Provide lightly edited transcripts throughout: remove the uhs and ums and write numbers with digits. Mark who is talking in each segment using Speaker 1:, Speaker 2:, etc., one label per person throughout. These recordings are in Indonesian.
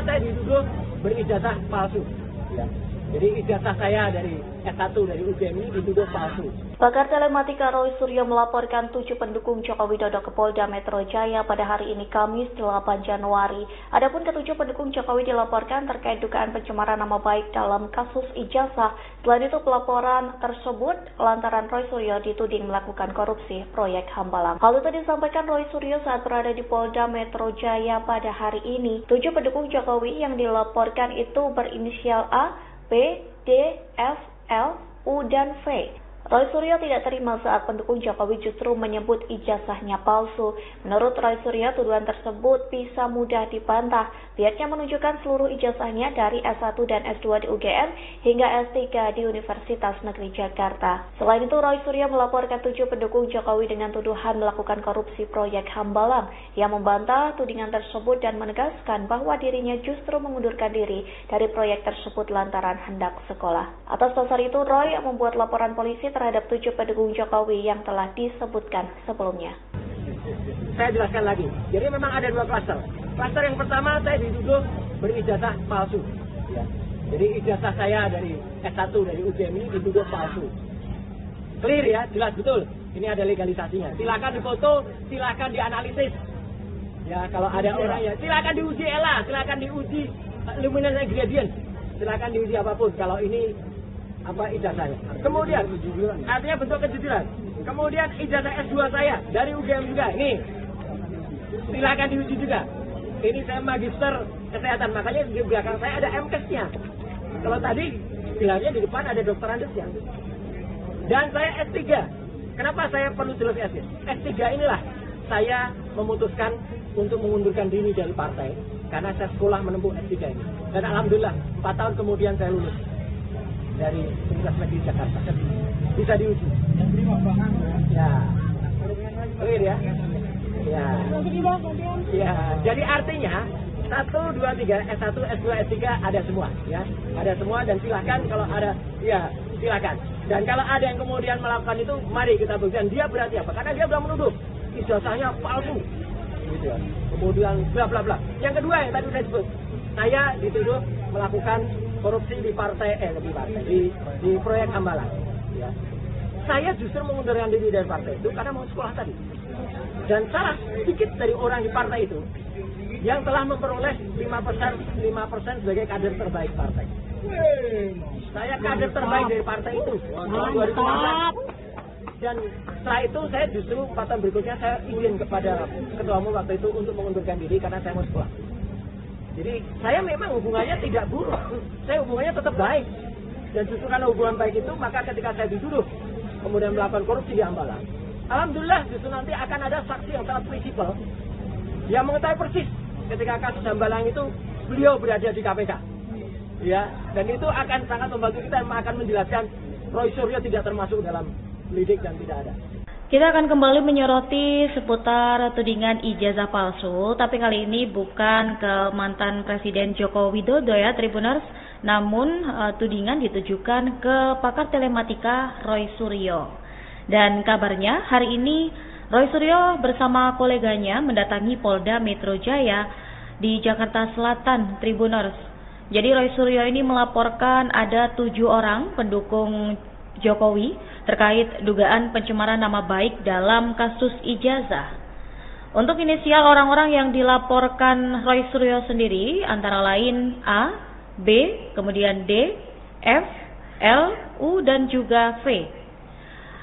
Speaker 1: saya dituduh berijazah palsu. Ya. Jadi ijazah saya dari S1 dari UGM ini dituduh palsu.
Speaker 2: Pakar telematika Roy Suryo melaporkan 7 pendukung Joko Widodo ke Polda Metro Jaya pada hari ini Kamis 8 Januari. Adapun ketujuh pendukung Jokowi dilaporkan terkait dugaan pencemaran nama baik dalam kasus ijazah. Selain itu pelaporan tersebut lantaran Roy Suryo dituding melakukan korupsi proyek Hambalang. Hal itu disampaikan Roy Suryo saat berada di Polda Metro Jaya pada hari ini. 7 pendukung Jokowi yang dilaporkan itu berinisial A, B, D, F, L, U, dan V. Roy Suryo tidak terima saat pendukung Jokowi justru menyebut ijazahnya palsu. Menurut Roy Suryo, tuduhan tersebut bisa mudah dibantah. Pihaknya menunjukkan seluruh ijazahnya dari S1 dan S2 di UGM hingga S3 di Universitas Negeri Jakarta. Selain itu, Roy Suryo melaporkan 7 pendukung Jokowi dengan tuduhan melakukan korupsi proyek Hambalang. Ia membantah tudingan tersebut dan menegaskan bahwa dirinya justru mengundurkan diri dari proyek tersebut lantaran hendak sekolah. Atas dasar itu, Roy membuat laporan polisi terhadap 7 pendukung Jokowi yang telah disebutkan sebelumnya.
Speaker 1: Saya jelaskan lagi. Jadi memang ada 2 klaster. Klaster yang pertama saya dituduh berijazah palsu. Ya. Jadi ijazah saya dari S1 dari UGM ini dituduh palsu. Clear ya, jelas betul. Ini ada legalisasinya. Silakan difoto, silakan dianalisis. Ya, kalau ada orang ya, silakan diuji ELA, silakan diuji luminance gradient. Silakan diuji apapun. Kalau ini ijazahnya. Kemudian artinya bentuk kejujuran. Kemudian ijazah S2 saya dari UGM juga. Ini silakan diuji juga. Ini saya magister kesehatan, makanya di belakang saya ada MKes-nya. Kalau tadi bilangnya di depan ada dokter Andesnya. Dan saya S3. Kenapa saya perlu jelas S3? S3 inilah saya memutuskan untuk mengundurkan diri dari partai karena saya sekolah menempuh S3 ini. Dan alhamdulillah 4 tahun kemudian saya lulus dari Universitas Negeri Jakarta. Bisa diuji. Ya. Clear ya? Ya. Ya. Jadi artinya 1, 2, 3, S1, S2, S3 ada semua, ya. Ada semua dan silahkan kalau ada, ya silahkan. Dan kalau ada yang kemudian melakukan itu, mari kita buktikan dia berarti apa? Karena dia sudah menuduh ijazahnya palsu. Gitu ya. Kemudian bla bla bla. Yang kedua yang tadi saya sebut, saya dituduh melakukan korupsi di partai di proyek Hambalang. Ya. Saya justru mengundurkan diri dari partai itu karena mau sekolah tadi. Dan salah sedikit dari orang di partai itu yang telah memperoleh 5% sebagai kader terbaik partai. Saya kader terbaik dari partai itu tahun 2014. Dan setelah itu saya justru 4 tahun berikutnya saya izin kepada ketua umum waktu itu untuk mengundurkan diri karena saya mau sekolah. Jadi saya memang hubungannya tidak buruk, saya hubungannya tetap baik. Dan justru karena hubungan baik itu, maka ketika saya dituduh kemudian melakukan korupsi di Hambalang, alhamdulillah justru nanti akan ada saksi yang sangat prinsipal yang mengetahui persis ketika kasus Hambalang itu beliau berada di KPK. Ya, dan itu akan sangat membantu kita, akan menjelaskan Roy Suryo tidak termasuk dalam lidik dan tidak ada.
Speaker 2: Kita akan kembali menyoroti seputar tudingan ijazah palsu, tapi kali ini bukan ke mantan Presiden Joko Widodo ya Tribuners, namun tudingan ditujukan ke pakar telematika Roy Suryo. Dan kabarnya hari ini Roy Suryo bersama koleganya mendatangi Polda Metro Jaya di Jakarta Selatan Tribuners. Jadi Roy Suryo ini melaporkan ada 7 orang pendukung Jokowi terkait dugaan pencemaran nama baik dalam kasus ijazah. Untuk inisial orang-orang yang dilaporkan Roy Suryo sendiri antara lain A, B, kemudian D, F, L, U, dan juga V.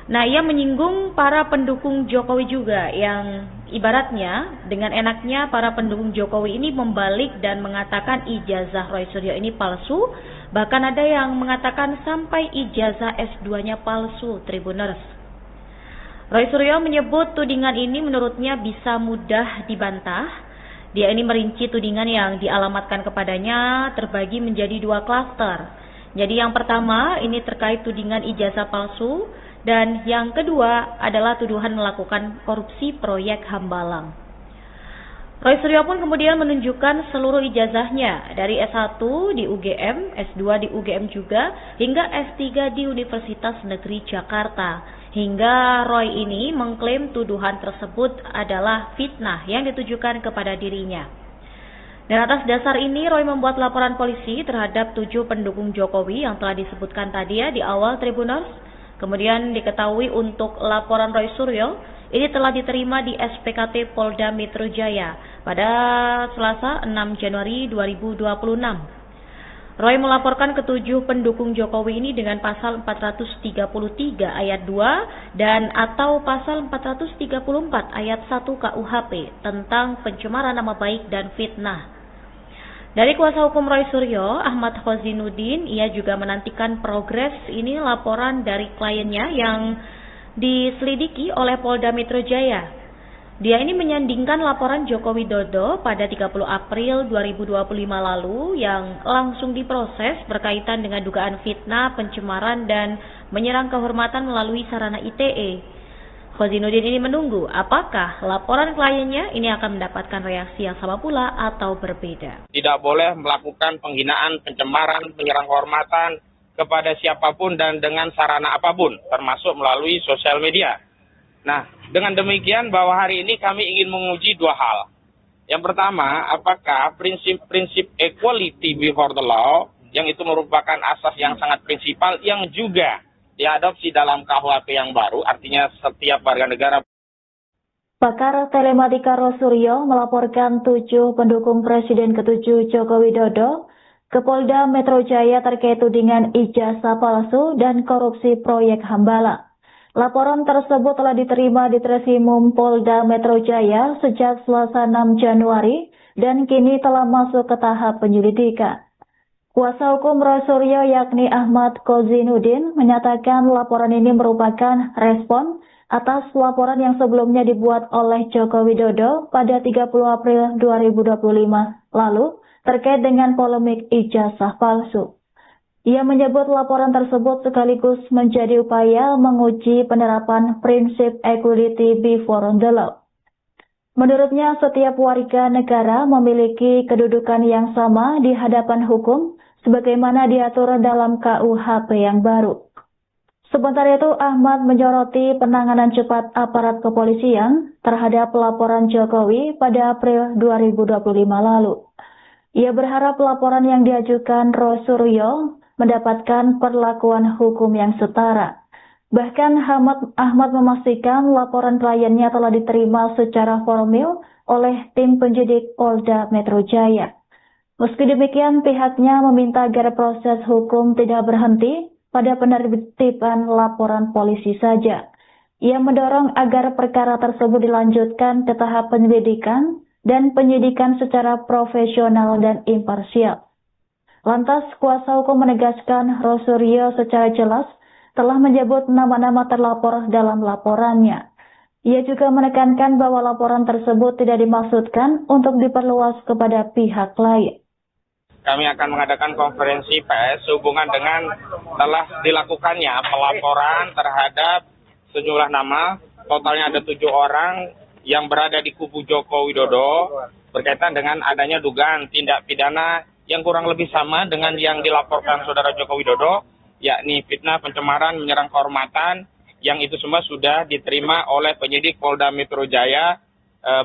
Speaker 2: Nah, ia menyinggung para pendukung Jokowi juga yang ibaratnya dengan enaknya para pendukung Jokowi ini membalik dan mengatakan ijazah Roy Suryo ini palsu. Bahkan ada yang mengatakan sampai ijazah S2-nya palsu, Tribuners. Roy Suryo menyebut tudingan ini menurutnya bisa mudah dibantah. Dia ini merinci tudingan yang dialamatkan kepadanya terbagi menjadi 2 klaster. Jadi yang pertama ini terkait tudingan ijazah palsu dan yang kedua adalah tuduhan melakukan korupsi proyek Hambalang. Roy Suryo pun kemudian menunjukkan seluruh ijazahnya dari S1 di UGM, S2 di UGM juga, hingga S3 di Universitas Negeri Jakarta. Hingga Roy ini mengklaim tuduhan tersebut adalah fitnah yang ditujukan kepada dirinya. Dan atas dasar ini, Roy membuat laporan polisi terhadap 7 pendukung Jokowi yang telah disebutkan tadi ya di awal Tribuners. Kemudian diketahui untuk laporan Roy Suryo, ini telah diterima di SPKT Polda Metro Jaya pada Selasa 6 Januari 2026. Roy melaporkan ke-7 pendukung Jokowi ini dengan pasal 433 ayat 2 dan atau pasal 434 ayat 1 KUHP tentang pencemaran nama baik dan fitnah. Dari kuasa hukum Roy Suryo, Ahmad Khozinuddin, ia juga menantikan progres ini laporan dari kliennya yang diselidiki oleh Polda Metro Jaya. Dia ini menyandingkan laporan Joko Widodo pada 30 April 2025 lalu yang langsung diproses berkaitan dengan dugaan fitnah, pencemaran, dan menyerang kehormatan melalui sarana ITE. Khozinuddin ini menunggu apakah laporan kliennya ini akan mendapatkan reaksi yang sama pula atau berbeda.
Speaker 3: Tidak boleh melakukan penghinaan, pencemaran, menyerang kehormatan kepada siapapun dan dengan sarana apapun, termasuk melalui sosial media. Nah, dengan demikian bahwa hari ini kami ingin menguji 2 hal. Yang pertama, apakah prinsip-prinsip equality before the law, yang itu merupakan asas yang sangat prinsipal, yang juga diadopsi dalam KUHP yang baru, artinya setiap warga negara.
Speaker 2: Pakar telematika Roy Suryo melaporkan 7 pendukung Presiden ke-7 Joko Widodo ke Polda Metro Jaya terkait tudingan ijazah palsu dan korupsi proyek Hambala. Laporan tersebut telah diterima di Treskrimum Polda Metro Jaya sejak Selasa 6 Januari dan kini telah masuk ke tahap penyelidikan. Kuasa hukum Roy Suryo yakni Ahmad Khozinuddin menyatakan laporan ini merupakan respon atas laporan yang sebelumnya dibuat oleh Joko Widodo pada 30 April 2025 lalu terkait dengan polemik ijazah palsu. Ia menyebut laporan tersebut sekaligus menjadi upaya menguji penerapan prinsip equality before the law. Menurutnya, setiap warga negara memiliki kedudukan yang sama di hadapan hukum sebagaimana diatur dalam KUHP yang baru. Sementara itu, Ahmad menyoroti penanganan cepat aparat kepolisian terhadap laporan Jokowi pada April 2025 lalu. Ia berharap laporan yang diajukan Roy Suryo mendapatkan perlakuan hukum yang setara. Bahkan Ahmad memastikan laporan kliennya telah diterima secara formal oleh tim penyidik Polda Metro Jaya. Meski demikian, pihaknya meminta agar proses hukum tidak berhenti pada penerbitan laporan polisi saja. Ia mendorong agar perkara tersebut dilanjutkan ke tahap penyelidikan dan penyidikan secara profesional dan imparsial. Lantas, kuasa hukum menegaskan Roy Suryo secara jelas telah menyebut nama-nama terlapor dalam laporannya. Ia juga menekankan bahwa laporan tersebut tidak dimaksudkan untuk diperluas kepada pihak lain.
Speaker 3: Kami akan mengadakan konferensi pers sehubungan dengan telah dilakukannya pelaporan terhadap sejumlah nama, totalnya ada 7 orang yang berada di kubu Joko Widodo berkaitan dengan adanya dugaan tindak pidana yang kurang lebih sama dengan yang dilaporkan Saudara Joko Widodo, yakni fitnah, pencemaran, menyerang kehormatan, yang itu semua sudah diterima oleh penyidik Polda Metro Jaya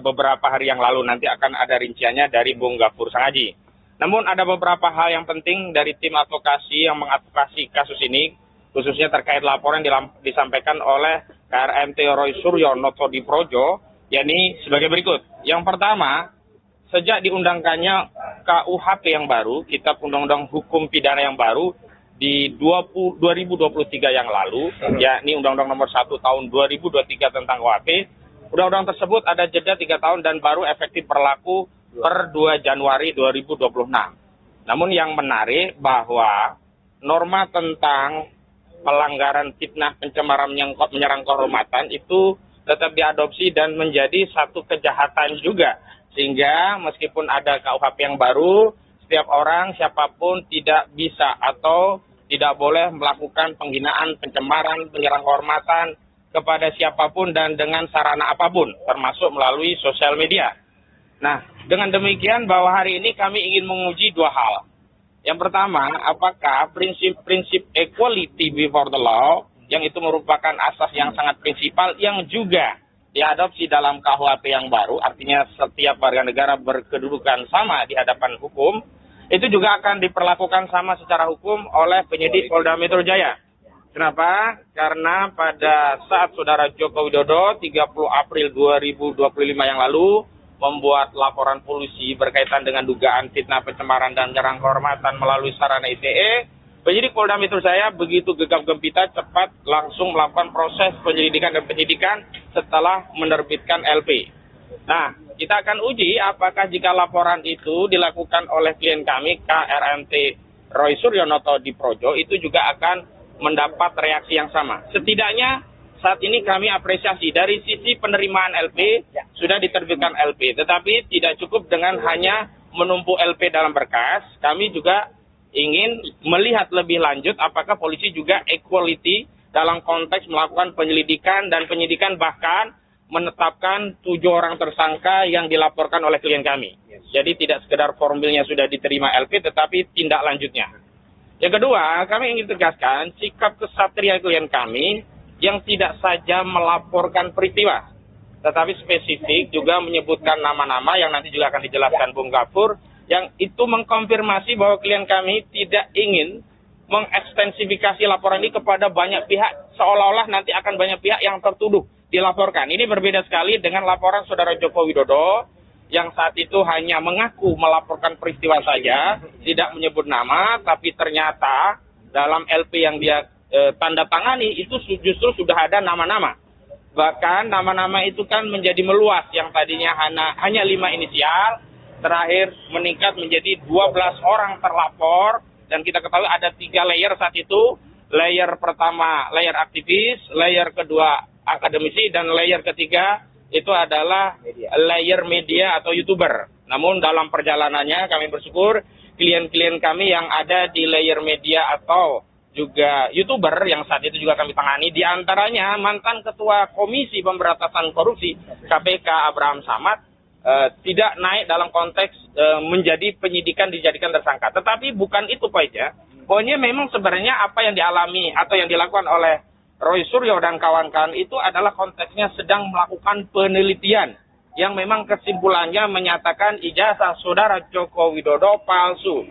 Speaker 3: beberapa hari yang lalu. Nanti akan ada rinciannya dari Bung Gafur Sangaji. Namun ada beberapa hal yang penting dari tim advokasi yang mengadvokasi kasus ini, khususnya terkait laporan yang disampaikan oleh KRMT Roy Suryo Noto di Projo, yakni sebagai berikut. Yang pertama, sejak diundangkannya KUHP yang baru, Kitab Undang-Undang Hukum Pidana yang baru, di 2023 yang lalu, yakni Undang-Undang Nomor 1 Tahun 2023 tentang KUHP, Undang-Undang tersebut ada jeda 3 tahun dan baru efektif berlaku per 2 Januari 2026. Namun yang menarik bahwa norma tentang pelanggaran fitnah, pencemaran, menyerang kehormatan itu tetap diadopsi dan menjadi satu kejahatan juga. Sehingga meskipun ada KUHP yang baru, setiap orang, siapapun tidak bisa atau tidak boleh melakukan penghinaan, pencemaran, menyerang kehormatan kepada siapapun dan dengan sarana apapun, termasuk melalui sosial media. Nah, dengan demikian bahwa hari ini kami ingin menguji 2 hal. Yang pertama, apakah prinsip-prinsip equality before the law, yang itu merupakan asas yang sangat prinsipal, yang juga diadopsi dalam KUHP yang baru, artinya setiap warga negara berkedudukan sama di hadapan hukum, itu juga akan diperlakukan sama secara hukum oleh penyidik Polda Metro Jaya. Kenapa? Karena pada saat Saudara Joko Widodo 30 April 2025 yang lalu membuat laporan polisi berkaitan dengan dugaan fitnah pencemaran dan menyerang kehormatan melalui sarana ITE, penyidik Polda Metro Jaya begitu gegap gempita cepat langsung melakukan proses penyelidikan dan penyidikan setelah menerbitkan LP. Nah, kita akan uji apakah jika laporan itu dilakukan oleh klien kami KRMT Roy Suryonoto di Projo itu juga akan mendapat reaksi yang sama. Setidaknya saat ini kami apresiasi dari sisi penerimaan LP sudah diterbitkan LP, tetapi tidak cukup dengan hanya menumpuk LP dalam berkas. Kami juga ingin melihat lebih lanjut apakah polisi juga equality dalam konteks melakukan penyelidikan dan penyidikan, bahkan menetapkan 7 orang tersangka yang dilaporkan oleh klien kami. Jadi tidak sekedar formilnya sudah diterima LP, tetapi tindak lanjutnya. Yang kedua, kami ingin tegaskan sikap kesatria klien kami yang tidak saja melaporkan peristiwa, tetapi spesifik juga menyebutkan nama-nama yang nanti juga akan dijelaskan Bung Gafur, yang itu mengkonfirmasi bahwa klien kami tidak ingin mengekstensifikasi laporan ini kepada banyak pihak, seolah-olah nanti akan banyak pihak yang tertuduh dilaporkan. Ini berbeda sekali dengan laporan Saudara Joko Widodo yang saat itu hanya mengaku melaporkan peristiwa saja, tidak menyebut nama, tapi ternyata dalam LP yang dia tanda tangani itu justru sudah ada nama-nama. Bahkan nama-nama itu kan menjadi meluas, yang tadinya hanya 5 inisial, terakhir meningkat menjadi 12 orang terlapor, dan kita ketahui ada 3 layer saat itu. Layer pertama, layer aktivis, layer kedua akademisi, dan layer ketiga itu adalah layer media atau YouTuber. Namun dalam perjalanannya kami bersyukur klien-klien kami yang ada di layer media atau juga YouTuber yang saat itu juga kami tangani, di antaranya mantan Ketua Komisi Pemberantasan Korupsi KPK Abraham Samad, tidak naik dalam konteks menjadi penyidikan dijadikan tersangka. Tetapi bukan itu poinnya. Poinnya memang sebenarnya apa yang dialami atau yang dilakukan oleh Roy Suryo dan kawan-kawan itu adalah konteksnya sedang melakukan penelitian yang memang kesimpulannya menyatakan ijazah Saudara Joko Widodo palsu.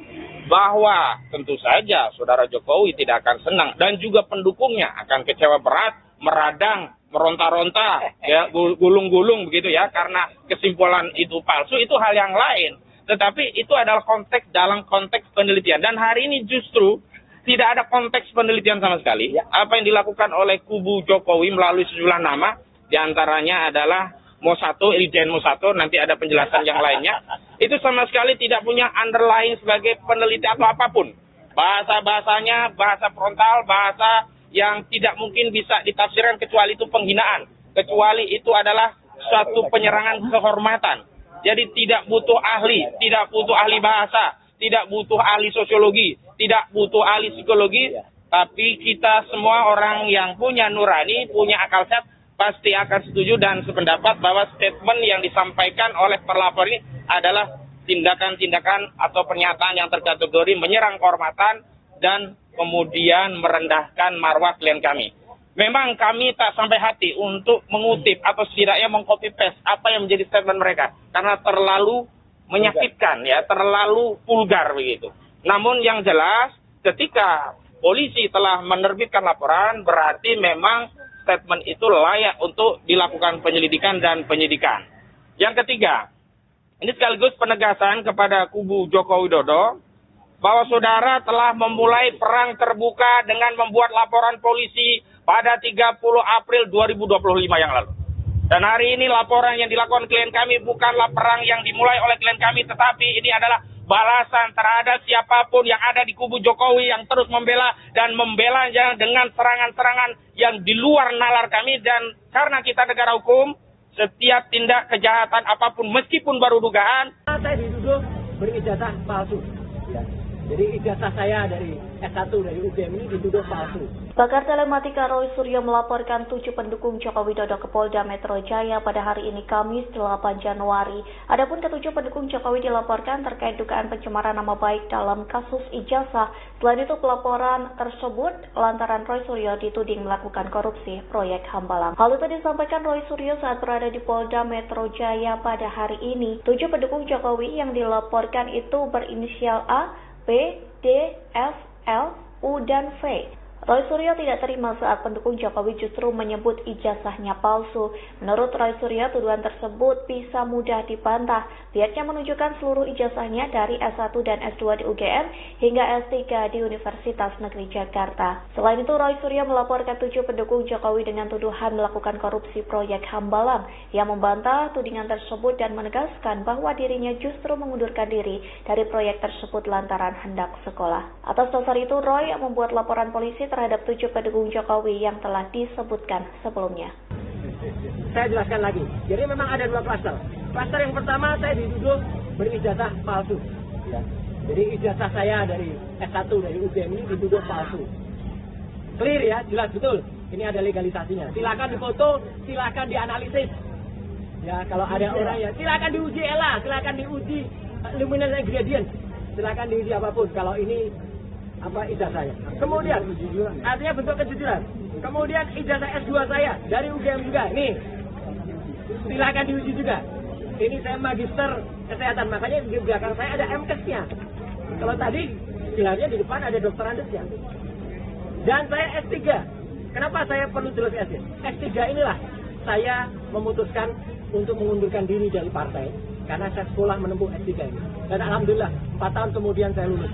Speaker 3: Bahwa tentu saja Saudara Jokowi tidak akan senang dan juga pendukungnya akan kecewa berat, meradang, meronta-ronta, ya, gulung-gulung begitu ya, karena kesimpulan itu palsu, itu hal yang lain. Tetapi itu adalah konteks dalam konteks penelitian, dan hari ini justru tidak ada konteks penelitian sama sekali. Apa yang dilakukan oleh kubu Jokowi melalui sejumlah nama, diantaranya adalah Mo1, Irjen Mo1, nanti ada penjelasan yang lainnya, itu sama sekali tidak punya underlying sebagai penelitian atau apapun. Bahasa-bahasanya, bahasa frontal, bahasa yang tidak mungkin bisa ditafsirkan kecuali itu penghinaan. Kecuali itu adalah suatu penyerangan kehormatan. Jadi tidak butuh ahli, tidak butuh ahli bahasa, tidak butuh ahli sosiologi, tidak butuh ahli psikologi, tapi kita semua orang yang punya nurani, punya akal sehat, pasti akan setuju dan sependapat bahwa statement yang disampaikan oleh pelapor ini adalah tindakan-tindakan atau pernyataan yang terkategori menyerang kehormatan dan kemudian merendahkan marwah klien kami. Memang kami tak sampai hati untuk mengutip atau setidaknya mengcopy paste apa yang menjadi statement mereka, karena terlalu menyakitkan, ya, terlalu vulgar begitu. Namun yang jelas, ketika polisi telah menerbitkan laporan, berarti memang statement itu layak untuk dilakukan penyelidikan dan penyidikan. Yang ketiga, ini sekaligus penegasan kepada kubu Joko Widodo bahwa saudara telah memulai perang terbuka dengan membuat laporan polisi pada 30 April 2025 yang lalu. Dan hari ini laporan yang dilakukan klien kami bukanlah perang yang dimulai oleh klien kami, tetapi ini adalah balasan terhadap siapapun yang ada di kubu Jokowi yang terus membela dan membela dengan serangan-serangan yang di luar nalar kami. Dan karena kita negara hukum, setiap tindak kejahatan apapun meskipun baru dugaan,
Speaker 1: saya dituduh berijazah palsu. Ya. Jadi ijazah saya dari S1 dari UGM ini dituduh palsu.
Speaker 2: Pakar telematika Roy Suryo melaporkan 7 pendukung Joko Widodo ke Polda Metro Jaya pada hari ini Kamis 8 Januari. Adapun ke-7 pendukung Jokowi dilaporkan terkait dugaan pencemaran nama baik dalam kasus ijazah. Selain itu pelaporan tersebut lantaran Roy Suryo dituding melakukan korupsi proyek Hambalang. Hal itu disampaikan Roy Suryo saat berada di Polda Metro Jaya pada hari ini. 7 pendukung Jokowi yang dilaporkan itu berinisial A, B, D, F, L, U, dan V. Roy Suryo tidak terima saat pendukung Jokowi justru menyebut ijazahnya palsu. Menurut Roy Suryo, tuduhan tersebut bisa mudah dibantah. Pihaknya menunjukkan seluruh ijazahnya dari S1 dan S2 di UGM hingga S3 di Universitas Negeri Jakarta. Selain itu, Roy Suryo melaporkan 7 pendukung Jokowi dengan tuduhan melakukan korupsi proyek Hambalang. Yang membantah tudingan tersebut dan menegaskan bahwa dirinya justru mengundurkan diri dari proyek tersebut lantaran hendak sekolah. Atas dasar itu, Roy membuat laporan polisi terhadap 7 pendukung Jokowi yang telah disebutkan sebelumnya.
Speaker 1: Saya jelaskan lagi. Jadi memang ada 2 klaster. Klaster yang pertama saya dituduh berijazah palsu. Ya. Jadi ijazah saya dari S1 dari UGM ini dituduh palsu. Clear ya, jelas betul. Ini ada legalisasinya. Silakan difoto, silakan dianalisis. Ya, kalau ada orang ya, silakan diuji ELA, silakan diuji luminance gradient. Silakan diuji apapun. Kalau ini ijazahnya. Kemudian artinya bentuk kejujuran. Kemudian ijazah S2 saya dari UGM juga. Nih, silakan diuji juga. Ini saya magister kesehatan, makanya di belakang saya ada MKes-nya. Kalau tadi bilangnya di depan ada dokter Andesnya. Dan saya S3. Kenapa saya perlu jelas S3? S3 inilah saya memutuskan untuk mengundurkan diri dari partai karena saya sekolah menempuh S3 ini. Dan alhamdulillah 4 tahun kemudian saya lulus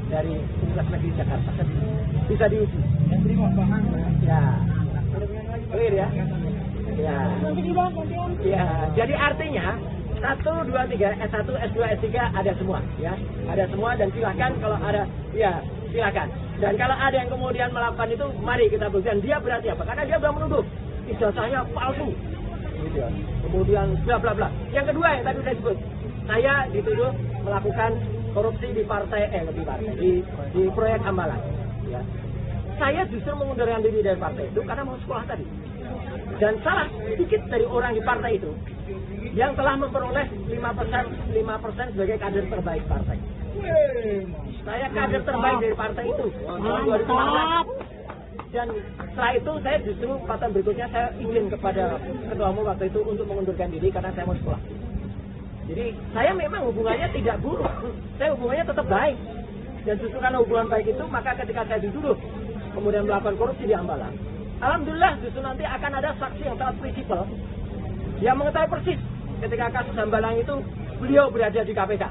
Speaker 1: dari Universitas Negeri Jakarta. Bisa diuji. Ya. Clear ya? Ya. Ya. Jadi artinya 1, 2, 3, S1, S2, S3 ada semua, ya. Ada semua dan silakan kalau ada, ya silakan. Dan kalau ada yang kemudian melakukan itu, mari kita buktikan dia berarti apa? Karena dia sudah menuduh ijazahnya palsu. Gitu. Kemudian bla bla bla. Yang kedua yang tadi saya sebut, saya dituduh melakukan korupsi di di proyek Hambalang. Ya. Saya justru mengundurkan diri dari partai itu karena mau sekolah tadi. Dan salah sedikit dari orang di partai itu yang telah memperoleh 5% sebagai kader terbaik partai. Saya kader terbaik dari partai itu tahun 2015. Dan setelah itu saya justru 4 tahun berikutnya saya izin kepada ketua umum waktu itu untuk mengundurkan diri karena saya mau sekolah. Jadi saya memang hubungannya tidak buruk, saya hubungannya tetap baik. Dan justru karena hubungan baik itu, maka ketika saya dituduh kemudian melakukan korupsi di Hambalang, alhamdulillah justru nanti akan ada saksi yang sangat prinsipal yang mengetahui persis ketika kasus Hambalang itu beliau berada di KPK.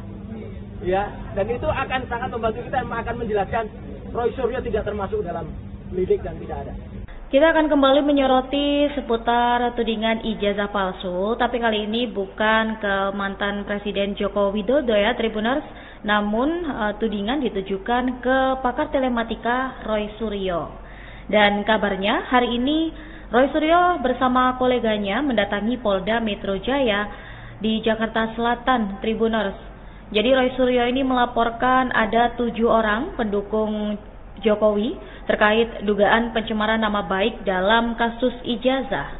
Speaker 1: Ya, dan itu akan sangat membantu kita, akan menjelaskan Roy Suryo tidak termasuk dalam lidik dan tidak ada.
Speaker 2: Kita akan kembali menyoroti seputar tudingan ijazah palsu, tapi kali ini bukan ke mantan Presiden Joko Widodo ya, Tribuners, namun tudingan ditujukan ke pakar telematika Roy Suryo. Dan kabarnya hari ini Roy Suryo bersama koleganya mendatangi Polda Metro Jaya di Jakarta Selatan, Tribuners. Jadi Roy Suryo ini melaporkan ada 7 orang pendukung Jokowi terkait dugaan pencemaran nama baik dalam kasus ijazah.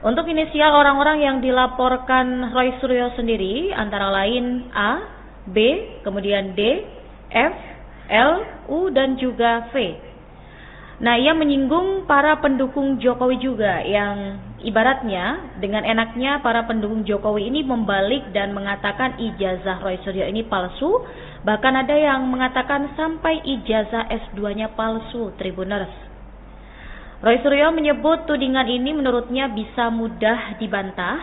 Speaker 2: Untuk inisial orang-orang yang dilaporkan Roy Suryo sendiri antara lain A, B, kemudian D, F, L, U, dan juga V. Nah, ia menyinggung para pendukung Jokowi juga yang ibaratnya dengan enaknya para pendukung Jokowi ini membalik dan mengatakan ijazah Roy Suryo ini palsu. Bahkan ada yang mengatakan sampai ijazah S2-nya palsu, Tribuners. Roy Suryo menyebut tudingan ini menurutnya bisa mudah dibantah.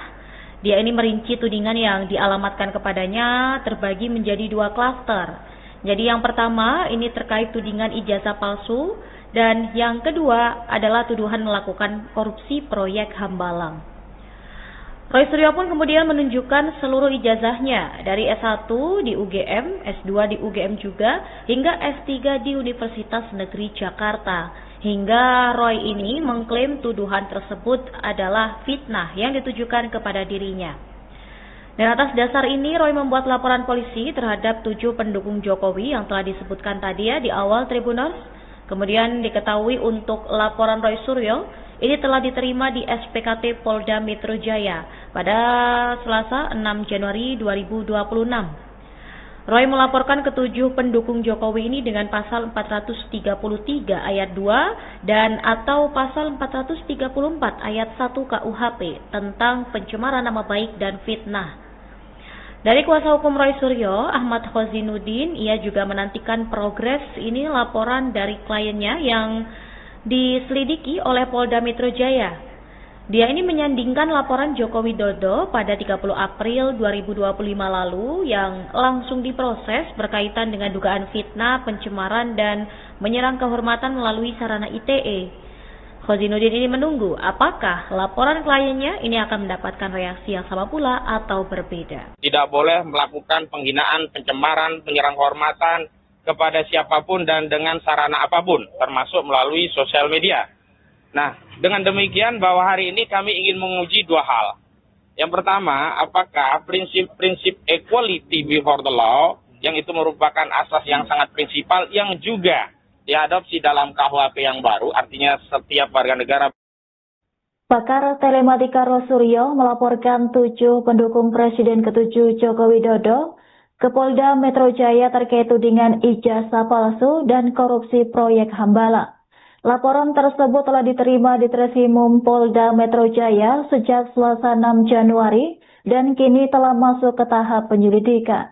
Speaker 2: Dia ini merinci tudingan yang dialamatkan kepadanya terbagi menjadi 2 klaster. Jadi yang pertama ini terkait tudingan ijazah palsu. Dan yang kedua adalah tuduhan melakukan korupsi proyek Hambalang. Roy Suryo pun kemudian menunjukkan seluruh ijazahnya dari S1 di UGM, S2 di UGM juga, hingga S3 di Universitas Negeri Jakarta. Hingga Roy ini mengklaim tuduhan tersebut adalah fitnah yang ditujukan kepada dirinya. Dan atas dasar ini, Roy membuat laporan polisi terhadap 7 pendukung Jokowi yang telah disebutkan tadi ya di awal Tribuners. Kemudian diketahui untuk laporan Roy Suryo, ini telah diterima di SPKT Polda Metro Jaya pada Selasa 6 Januari 2026. Roy melaporkan ke-7 pendukung Jokowi ini dengan pasal 433 ayat 2 dan atau pasal 434 ayat 1 KUHP tentang pencemaran nama baik dan fitnah. Dari kuasa hukum Roy Suryo, Ahmad Khozinuddin, ia juga menantikan progres ini laporan dari kliennya yang diselidiki oleh Polda Metro Jaya. Dia ini menyandingkan laporan Joko Widodo pada 30 April 2025 lalu yang langsung diproses berkaitan dengan dugaan fitnah, pencemaran, dan menyerang kehormatan melalui sarana ITE. Khozinuddin ini menunggu apakah laporan kliennya ini akan mendapatkan reaksi yang sama pula atau berbeda.
Speaker 3: Tidak boleh melakukan penghinaan, pencemaran, penyerang kehormatan kepada siapapun dan dengan sarana apapun, termasuk melalui sosial media. Nah, dengan demikian bahwa hari ini kami ingin menguji 2 hal. Yang pertama, apakah prinsip-prinsip equality before the law, yang itu merupakan asas yang sangat prinsipal, yang juga diadopsi dalam KUHP yang baru, artinya setiap warga negara.
Speaker 2: Pakar telematika Roy Suryo melaporkan 7 pendukung Presiden ke-7 Joko Widodo ke Polda Metro Jaya terkait tudingan ijazah palsu dan korupsi proyek Hambala. Laporan tersebut telah diterima di Treskrimum Polda Metro Jaya sejak Selasa 6 Januari dan kini telah masuk ke tahap penyelidikan.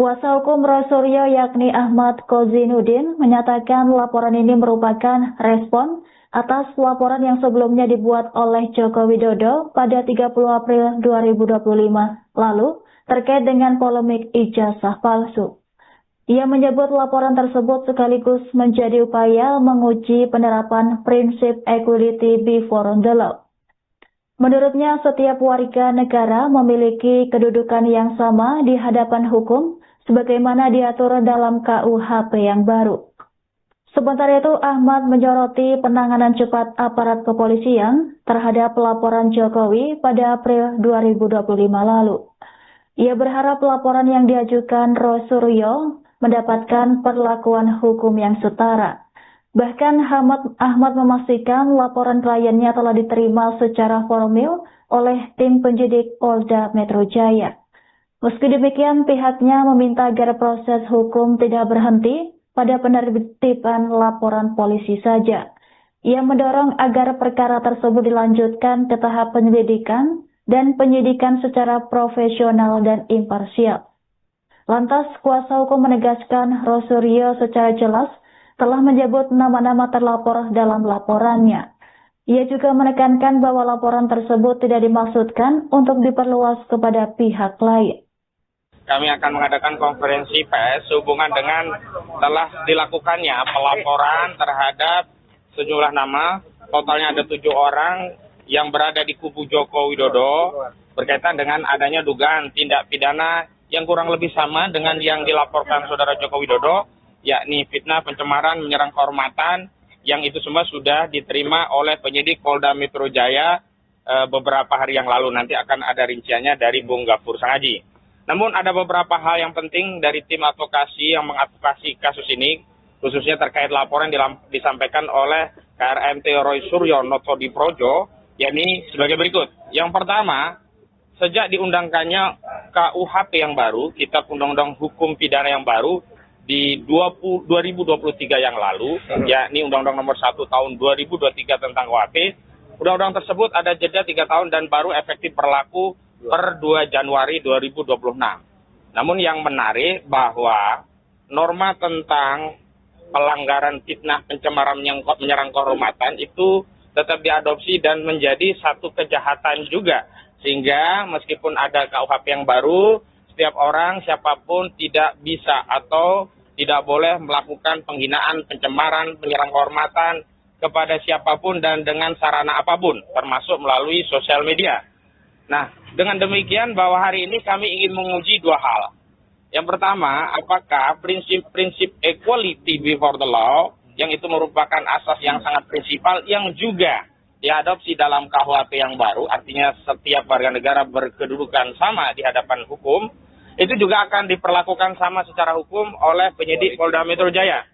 Speaker 2: Kuasa hukum Roy Suryo yakni Ahmad Khozinuddin menyatakan laporan ini merupakan respon atas laporan yang sebelumnya dibuat oleh Joko Widodo pada 30 April 2025 lalu terkait dengan polemik ijazah palsu. Ia menyebut laporan tersebut sekaligus menjadi upaya menguji penerapan prinsip equality before the law. Menurutnya, setiap warga negara memiliki kedudukan yang sama di hadapan hukum sebagaimana diatur dalam KUHP yang baru. Sementara itu, Ahmad menyoroti penanganan cepat aparat kepolisian terhadap laporan Jokowi pada April 2025 lalu. Ia berharap laporan yang diajukan Roy Suryo mendapatkan perlakuan hukum yang setara. Bahkan Ahmad memastikan laporan kliennya telah diterima secara formal oleh tim penyidik Polda Metro Jaya. Meski demikian, pihaknya meminta agar proses hukum tidak berhenti pada penerbitan laporan polisi saja. Ia mendorong agar perkara tersebut dilanjutkan ke tahap penyelidikan dan penyidikan secara profesional dan imparsial. Lantas, kuasa hukum menegaskan Roy Suryo secara jelas telah menyebut nama-nama terlapor dalam laporannya. Ia juga menekankan bahwa laporan tersebut tidak dimaksudkan untuk diperluas kepada pihak lain.
Speaker 3: Kami akan mengadakan konferensi pers sehubungan dengan telah dilakukannya pelaporan terhadap sejumlah nama, totalnya ada 7 orang yang berada di kubu Joko Widodo berkaitan dengan adanya dugaan tindak pidana yang kurang lebih sama dengan yang dilaporkan saudara Joko Widodo, yakni fitnah, pencemaran, menyerang kehormatan, yang itu semua sudah diterima oleh penyidik Polda Metro Jaya beberapa hari yang lalu. Nanti akan ada rinciannya dari Bung Gafur Sangaji. Namun ada beberapa hal yang penting dari tim advokasi yang mengadvokasi kasus ini, khususnya terkait laporan disampaikan oleh KRMT Roy Suryo Noto di Projo, yakni sebagai berikut. Yang pertama, sejak diundangkannya KUHP yang baru, Kitab Undang-Undang Hukum Pidana yang baru, di 2023 yang lalu, yakni Undang-Undang Nomor 1 Tahun 2023 tentang KUHP, Undang-Undang tersebut ada jeda 3 tahun dan baru efektif berlaku per 2 Januari 2026. Namun yang menarik bahwa norma tentang pelanggaran fitnah, pencemaran, menyerang kehormatan itu tetap diadopsi dan menjadi satu kejahatan juga. Sehingga meskipun ada KUHP yang baru, setiap orang, siapapun tidak bisa atau tidak boleh melakukan penghinaan, pencemaran, penyerang kehormatan kepada siapapun dan dengan sarana apapun, termasuk melalui sosial media. Nah, dengan demikian bahwa hari ini kami ingin menguji 2 hal. Yang pertama, apakah prinsip-prinsip equality before the law, yang itu merupakan asas yang sangat prinsipal, yang juga diadopsi dalam KUHP yang baru, artinya setiap warga negara berkedudukan sama di hadapan hukum, itu juga akan diperlakukan sama secara hukum oleh penyidik Polda Metro Jaya.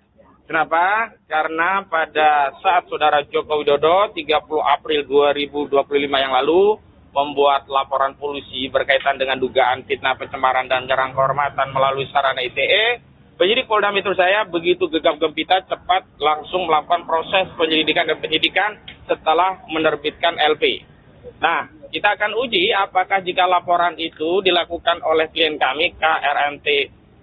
Speaker 3: Kenapa? Karena pada saat Saudara Joko Widodo 30 April 2025 yang lalu membuat laporan polisi berkaitan dengan dugaan fitnah pencemaran dan menyerang kehormatan melalui sarana ITE, penyidik Polda Metro Jaya begitu gegap gempita cepat langsung melakukan proses penyelidikan dan penyidikan setelah menerbitkan LP. Nah, kita akan uji apakah jika laporan itu dilakukan oleh klien kami KRMT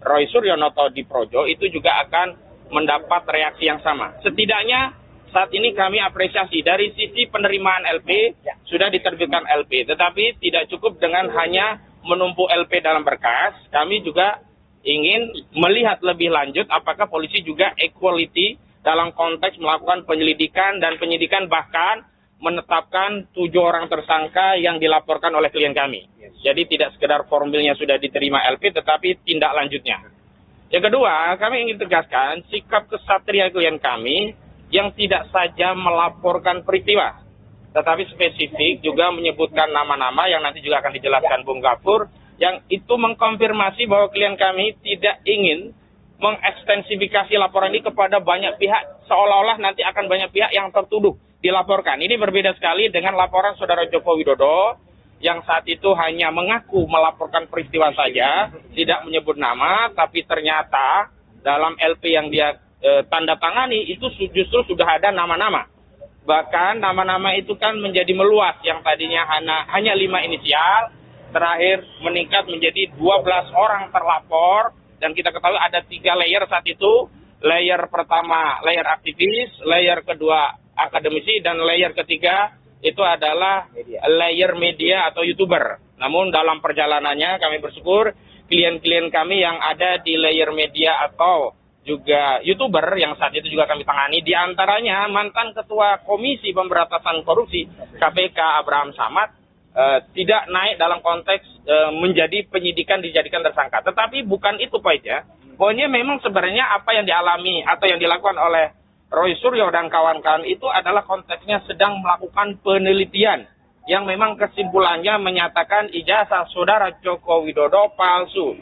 Speaker 3: Roy Suryonoto di Projo itu juga akan mendapat reaksi yang sama. Setidaknya saat ini kami apresiasi dari sisi penerimaan LP sudah diterbitkan LP, tetapi tidak cukup dengan hanya menumpuk LP dalam berkas. Kami juga ingin melihat lebih lanjut apakah polisi juga equality dalam konteks melakukan penyelidikan dan penyidikan, bahkan menetapkan 7 orang tersangka yang dilaporkan oleh klien kami. Jadi tidak sekedar formilnya sudah diterima LP, tetapi tindak lanjutnya. Yang kedua, kami ingin tegaskan sikap kesatria klien kami yang tidak saja melaporkan peristiwa, tetapi spesifik juga menyebutkan nama-nama yang nanti juga akan dijelaskan Bung Gafur, yang itu mengkonfirmasi bahwa klien kami tidak ingin mengekstensifikasi laporan ini kepada banyak pihak, seolah-olah nanti akan banyak pihak yang tertuduh dilaporkan. Ini berbeda sekali dengan laporan Saudara Joko Widodo yang saat itu hanya mengaku melaporkan peristiwa saja, tidak menyebut nama, tapi ternyata dalam LP yang dia tanda tangani itu justru sudah ada nama-nama. Bahkan nama-nama itu kan menjadi meluas, yang tadinya hanya 5 inisial, terakhir meningkat menjadi 12 orang terlapor, dan kita ketahui ada 3 layer saat itu. Layer pertama, layer aktivis, layer kedua akademisi, dan layer ketiga itu adalah layer media atau YouTuber. Namun dalam perjalanannya kami bersyukur klien-klien kami yang ada di layer media atau juga YouTuber yang saat itu juga kami tangani, di antaranya mantan Ketua Komisi Pemberantasan Korupsi KPK Abraham Samad, tidak naik dalam konteks menjadi penyidikan dijadikan tersangka. Tetapi bukan itu poinnya. Poinnya memang sebenarnya apa yang dialami atau yang dilakukan oleh Roy Suryo dan kawan-kawan itu adalah konteksnya sedang melakukan penelitian yang memang kesimpulannya menyatakan ijazah Saudara Joko Widodo palsu.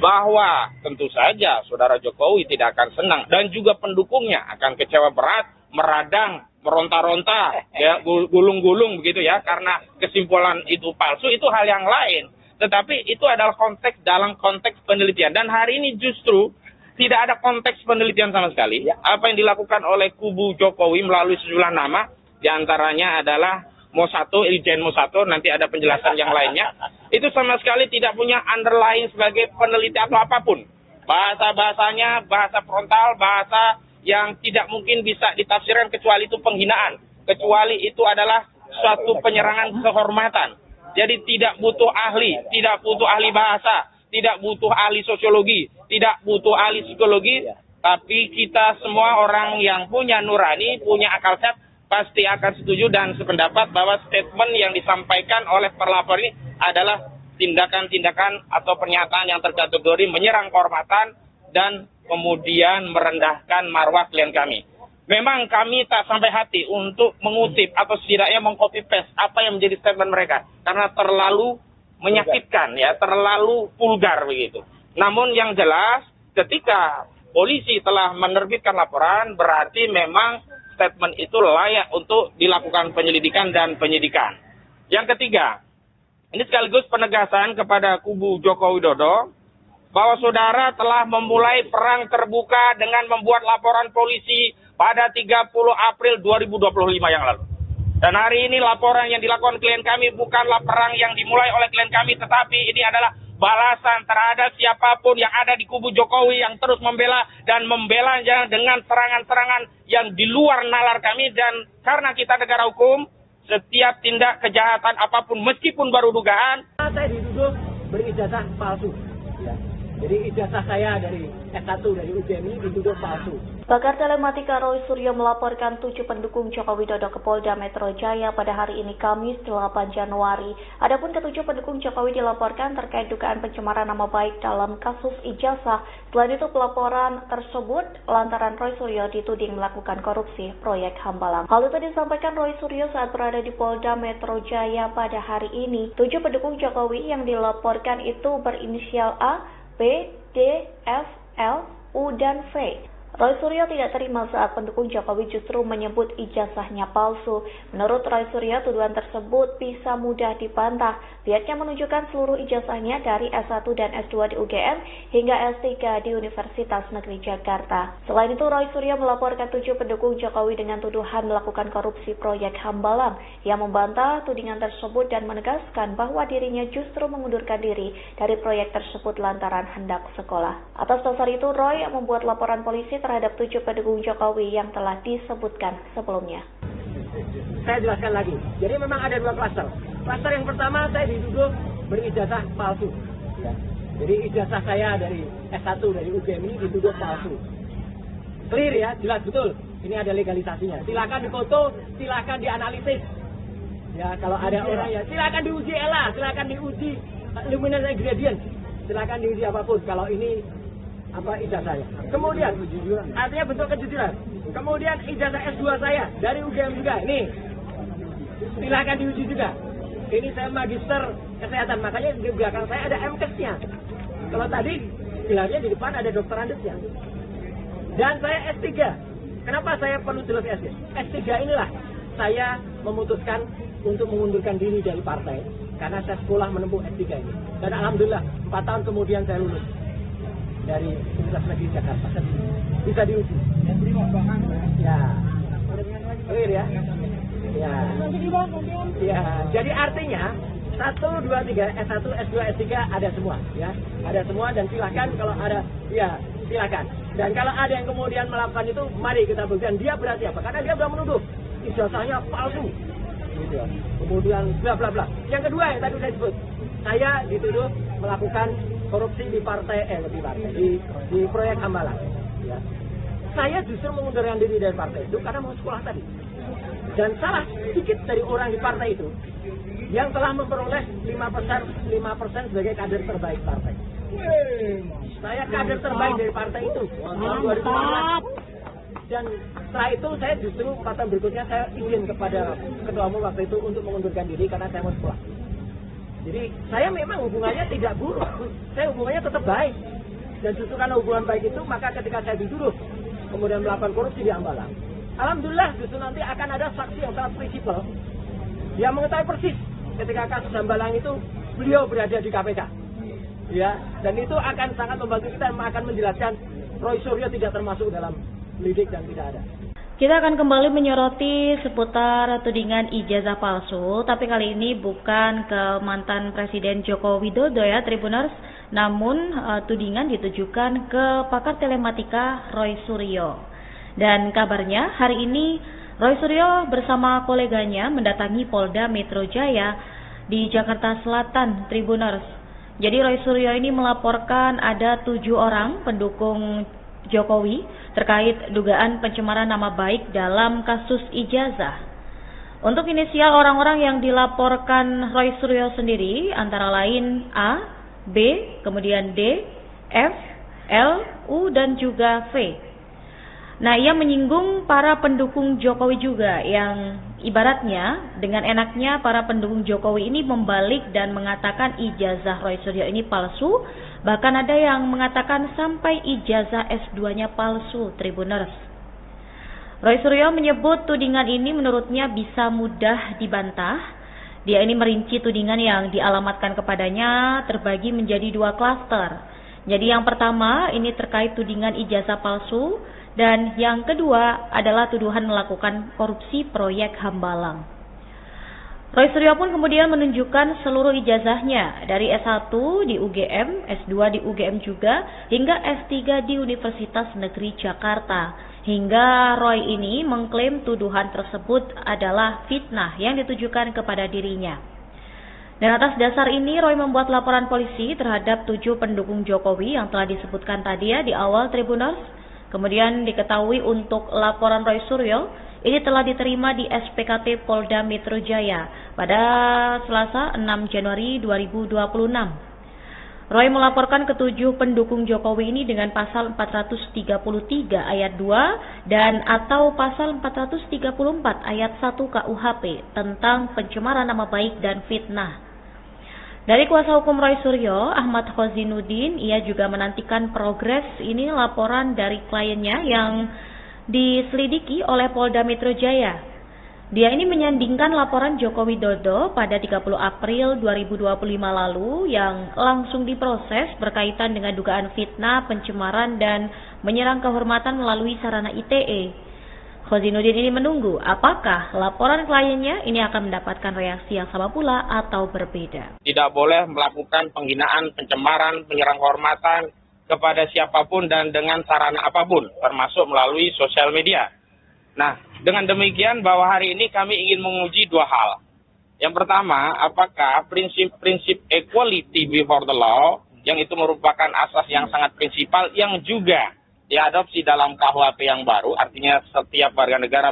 Speaker 3: Bahwa tentu saja Saudara Jokowi tidak akan senang dan juga pendukungnya akan kecewa berat, meradang, meronta-ronta, ya, gulung-gulung begitu ya, karena kesimpulan itu palsu itu hal yang lain. Tetapi itu adalah konteks dalam konteks penelitian, dan hari ini justru tidak ada konteks penelitian sama sekali. Apa yang dilakukan oleh kubu Jokowi melalui sejumlah nama, diantaranya adalah Mo1, Irjen Mo1, nanti ada penjelasan yang lainnya. Itu sama sekali tidak punya underlying sebagai penelitian atau apapun. Bahasa-bahasanya, bahasa frontal, bahasa yang tidak mungkin bisa ditafsirkan kecuali itu penghinaan. Kecuali itu adalah suatu penyerangan kehormatan. Jadi tidak butuh ahli, tidak butuh ahli bahasa, tidak butuh ahli sosiologi, tidak butuh ahli psikologi, tapi kita semua orang yang punya nurani, punya akal sehat, pasti akan setuju dan sependapat bahwa statement yang disampaikan oleh pelapor ini adalah tindakan-tindakan atau pernyataan yang terkategori menyerang kehormatan dan kemudian merendahkan marwah klien kami. Memang kami tak sampai hati untuk mengutip atau setidaknya meng-copy paste apa yang menjadi statement mereka, karena terlalu menyakitkan, ya, terlalu vulgar begitu. Namun yang jelas, ketika polisi telah menerbitkan laporan, berarti memang statement itu layak untuk dilakukan penyelidikan dan penyidikan. Yang ketiga, ini sekaligus penegasan kepada kubu Joko Widodo bahwa saudara telah memulai perang terbuka dengan membuat laporan polisi pada 30 April 2025 yang lalu. Dan hari ini laporan yang dilakukan klien kami bukanlah perang yang dimulai oleh klien kami, tetapi ini adalah balasan terhadap siapapun yang ada di kubu Jokowi yang terus membela dan membelanya dengan serangan-serangan yang di luar nalar kami. Dan karena kita negara hukum, setiap tindak kejahatan apapun meskipun baru dugaan,
Speaker 1: saya dituduh berijazah palsu. Ya. Jadi ijazah saya dari S1 dari UGM ini dituduh palsu.
Speaker 2: Pakar telematika Roy Suryo melaporkan 7 pendukung Joko Widodo ke Polda Metro Jaya pada hari ini Kamis 8 Januari. Adapun ke-7 pendukung Jokowi dilaporkan terkait dugaan pencemaran nama baik dalam kasus ijazah. Selain itu pelaporan tersebut lantaran Roy Suryo dituding melakukan korupsi proyek Hambalang. Hal itu disampaikan Roy Suryo saat berada di Polda Metro Jaya pada hari ini. 7 pendukung Jokowi yang dilaporkan itu berinisial A, B, D, F, L, U, dan V. Roy Suryo tidak terima saat pendukung Jokowi justru menyebut ijazahnya palsu. Menurut Roy Suryo, tuduhan tersebut bisa mudah dibantah. Pihaknya menunjukkan seluruh ijazahnya dari S1 dan S2 di UGM hingga S3 di Universitas Negeri Jakarta. Selain itu, Roy Suryo melaporkan 7 pendukung Jokowi dengan tuduhan melakukan korupsi proyek Hambalang. Yang membantah tudingan tersebut dan menegaskan bahwa dirinya justru mengundurkan diri dari proyek tersebut lantaran hendak sekolah. Atas dasar itu, Roy membuat laporan polisi terhadap 7 pendukung Jokowi yang telah disebutkan sebelumnya.
Speaker 1: Saya jelaskan lagi. Jadi memang ada 2 klaster. Klaster yang pertama saya dituduh berijazah palsu. Ya. Jadi ijazah saya dari S1 dari UGM ini dituduh palsu. Clear ya, jelas betul. Ini ada legalisasinya. Silakan difoto, silakan dianalisis. Ya kalau ada orang ya, silakan diuji ELA, silakan diuji luminescence gradient, silakan diuji apapun. Kalau ini apa ijazahnya. Kemudian artinya bentuk kejujuran. Kemudian ijazah S2 saya dari UGM juga. Ini silakan diuji juga. Ini saya magister kesehatan, makanya di belakang saya ada MKes-nya. Kalau tadi bilangnya di depan ada dokter andesnya. Dan saya S3. Kenapa saya perlu jelas S3? S3 inilah saya memutuskan untuk mengundurkan diri dari partai karena saya sekolah menempuh S3 ini. Dan alhamdulillah 4 tahun kemudian saya lulus dari Universitas Negeri Jakarta. Bisa diuji. Ya. Clear ya? Ya. Ya. Jadi artinya 1, 2, 3, S1, S2, S3 ada semua, ya. Ada semua dan silakan kalau ada, ya silakan. Dan kalau ada yang kemudian melakukan itu, mari kita buktikan dia berarti apa? Karena dia sudah menuduh ijazahnya palsu. Gitu ya. Kemudian bla bla bla. Yang kedua yang tadi saya sebut, saya dituduh melakukan korupsi di di proyek Hambalang. Ya. Saya justru mengundurkan diri dari partai itu karena mau sekolah tadi. Dan salah sedikit dari orang di partai itu yang telah memperoleh 5% sebagai kader terbaik partai. Saya kader terbaik dari partai itu tahun 2016. Dan setelah itu saya justru 4 tahun berikutnya saya izin kepada ketua umum waktu itu untuk mengundurkan diri karena saya mau sekolah. Jadi saya memang hubungannya tidak buruk, saya hubungannya tetap baik. Dan justru karena hubungan baik itu, maka ketika saya dituduh kemudian melakukan korupsi di Hambalang, alhamdulillah justru nanti akan ada saksi yang sangat prinsipal yang mengetahui persis ketika kasus Hambalang itu beliau berada di KPK. Ya, dan itu akan sangat membantu kita, akan menjelaskan Roy Suryo tidak termasuk dalam lidik dan tidak ada.
Speaker 2: Kita akan kembali menyoroti seputar tudingan ijazah palsu, tapi kali ini bukan ke mantan Presiden Joko Widodo ya Tribuners, namun tudingan ditujukan ke pakar telematika Roy Suryo. Dan kabarnya hari ini Roy Suryo bersama koleganya mendatangi Polda Metro Jaya di Jakarta Selatan Tribuners. Jadi Roy Suryo ini melaporkan ada 7 orang pendukung Jokowi terkait dugaan pencemaran nama baik dalam kasus ijazah. Untuk inisial orang-orang yang dilaporkan Roy Suryo sendiri antara lain A, B, kemudian D, F, L, U, dan juga V. Nah, ia menyinggung para pendukung Jokowi juga yang ibaratnya dengan enaknya para pendukung Jokowi ini membalik dan mengatakan ijazah Roy Suryo ini palsu. Bahkan ada yang mengatakan sampai ijazah S2-nya palsu, Tribuners. Roy Suryo menyebut tudingan ini menurutnya bisa mudah dibantah. Dia ini merinci tudingan yang dialamatkan kepadanya terbagi menjadi 2 klaster. Jadi yang pertama ini terkait tudingan ijazah palsu dan yang kedua adalah tuduhan melakukan korupsi proyek Hambalang. Roy Suryo pun kemudian menunjukkan seluruh ijazahnya dari S1 di UGM, S2 di UGM juga, hingga S3 di Universitas Negeri Jakarta. Hingga Roy ini mengklaim tuduhan tersebut adalah fitnah yang ditujukan kepada dirinya. Dan atas dasar ini, Roy membuat laporan polisi terhadap 7 pendukung Jokowi yang telah disebutkan tadi ya di awal Tribuners. Kemudian diketahui untuk laporan Roy Suryo, ini telah diterima di SPKT Polda Metro Jaya pada Selasa 6 Januari 2026. Roy melaporkan ke-7 pendukung Jokowi ini dengan pasal 433 ayat 2 dan atau pasal 434 ayat 1 KUHP tentang pencemaran nama baik dan fitnah. Dari kuasa hukum Roy Suryo, Ahmad Khozinuddin, ia juga menantikan progres ini laporan dari kliennya yang diselidiki oleh Polda Metro Jaya. Dia ini menyandingkan laporan Joko Widodo pada 30 April 2025 lalu yang langsung diproses berkaitan dengan dugaan fitnah, pencemaran, dan menyerang kehormatan melalui sarana ITE. Khozinuddin ini menunggu apakah laporan kliennya ini akan mendapatkan reaksi yang sama pula atau berbeda.
Speaker 3: Tidak boleh melakukan penghinaan, pencemaran, menyerang kehormatan kepada siapapun dan dengan sarana apapun, termasuk melalui sosial media. Nah, dengan demikian bahwa hari ini kami ingin menguji 2 hal. Yang pertama, apakah prinsip-prinsip equality before the law, yang itu merupakan asas yang sangat prinsipal, yang juga diadopsi dalam KUHP yang baru, artinya setiap warga negara.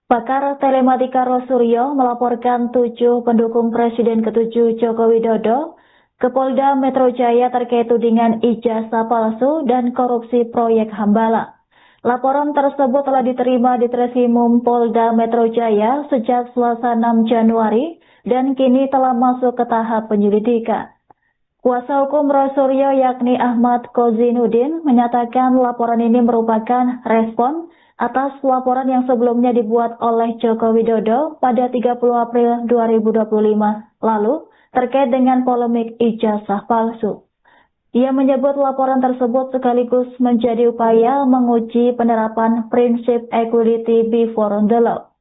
Speaker 2: Pakar telematika Roy Suryo melaporkan 7 pendukung Presiden ke-7 Joko Widodo ke Polda Metro Jaya terkait tudingan ijazah palsu dan korupsi proyek Hambala. Laporan tersebut telah diterima di Treskrimum Polda Metro Jaya sejak Selasa 6 Januari dan kini telah masuk ke tahap penyelidikan. Kuasa hukum Roy Suryo yakni Ahmad Khozinuddin menyatakan laporan ini merupakan respon atas laporan yang sebelumnya dibuat oleh Joko Widodo pada 30 April 2025 lalu terkait dengan polemik ijazah palsu. Ia menyebut laporan tersebut sekaligus menjadi upaya menguji penerapan prinsip equality before the law.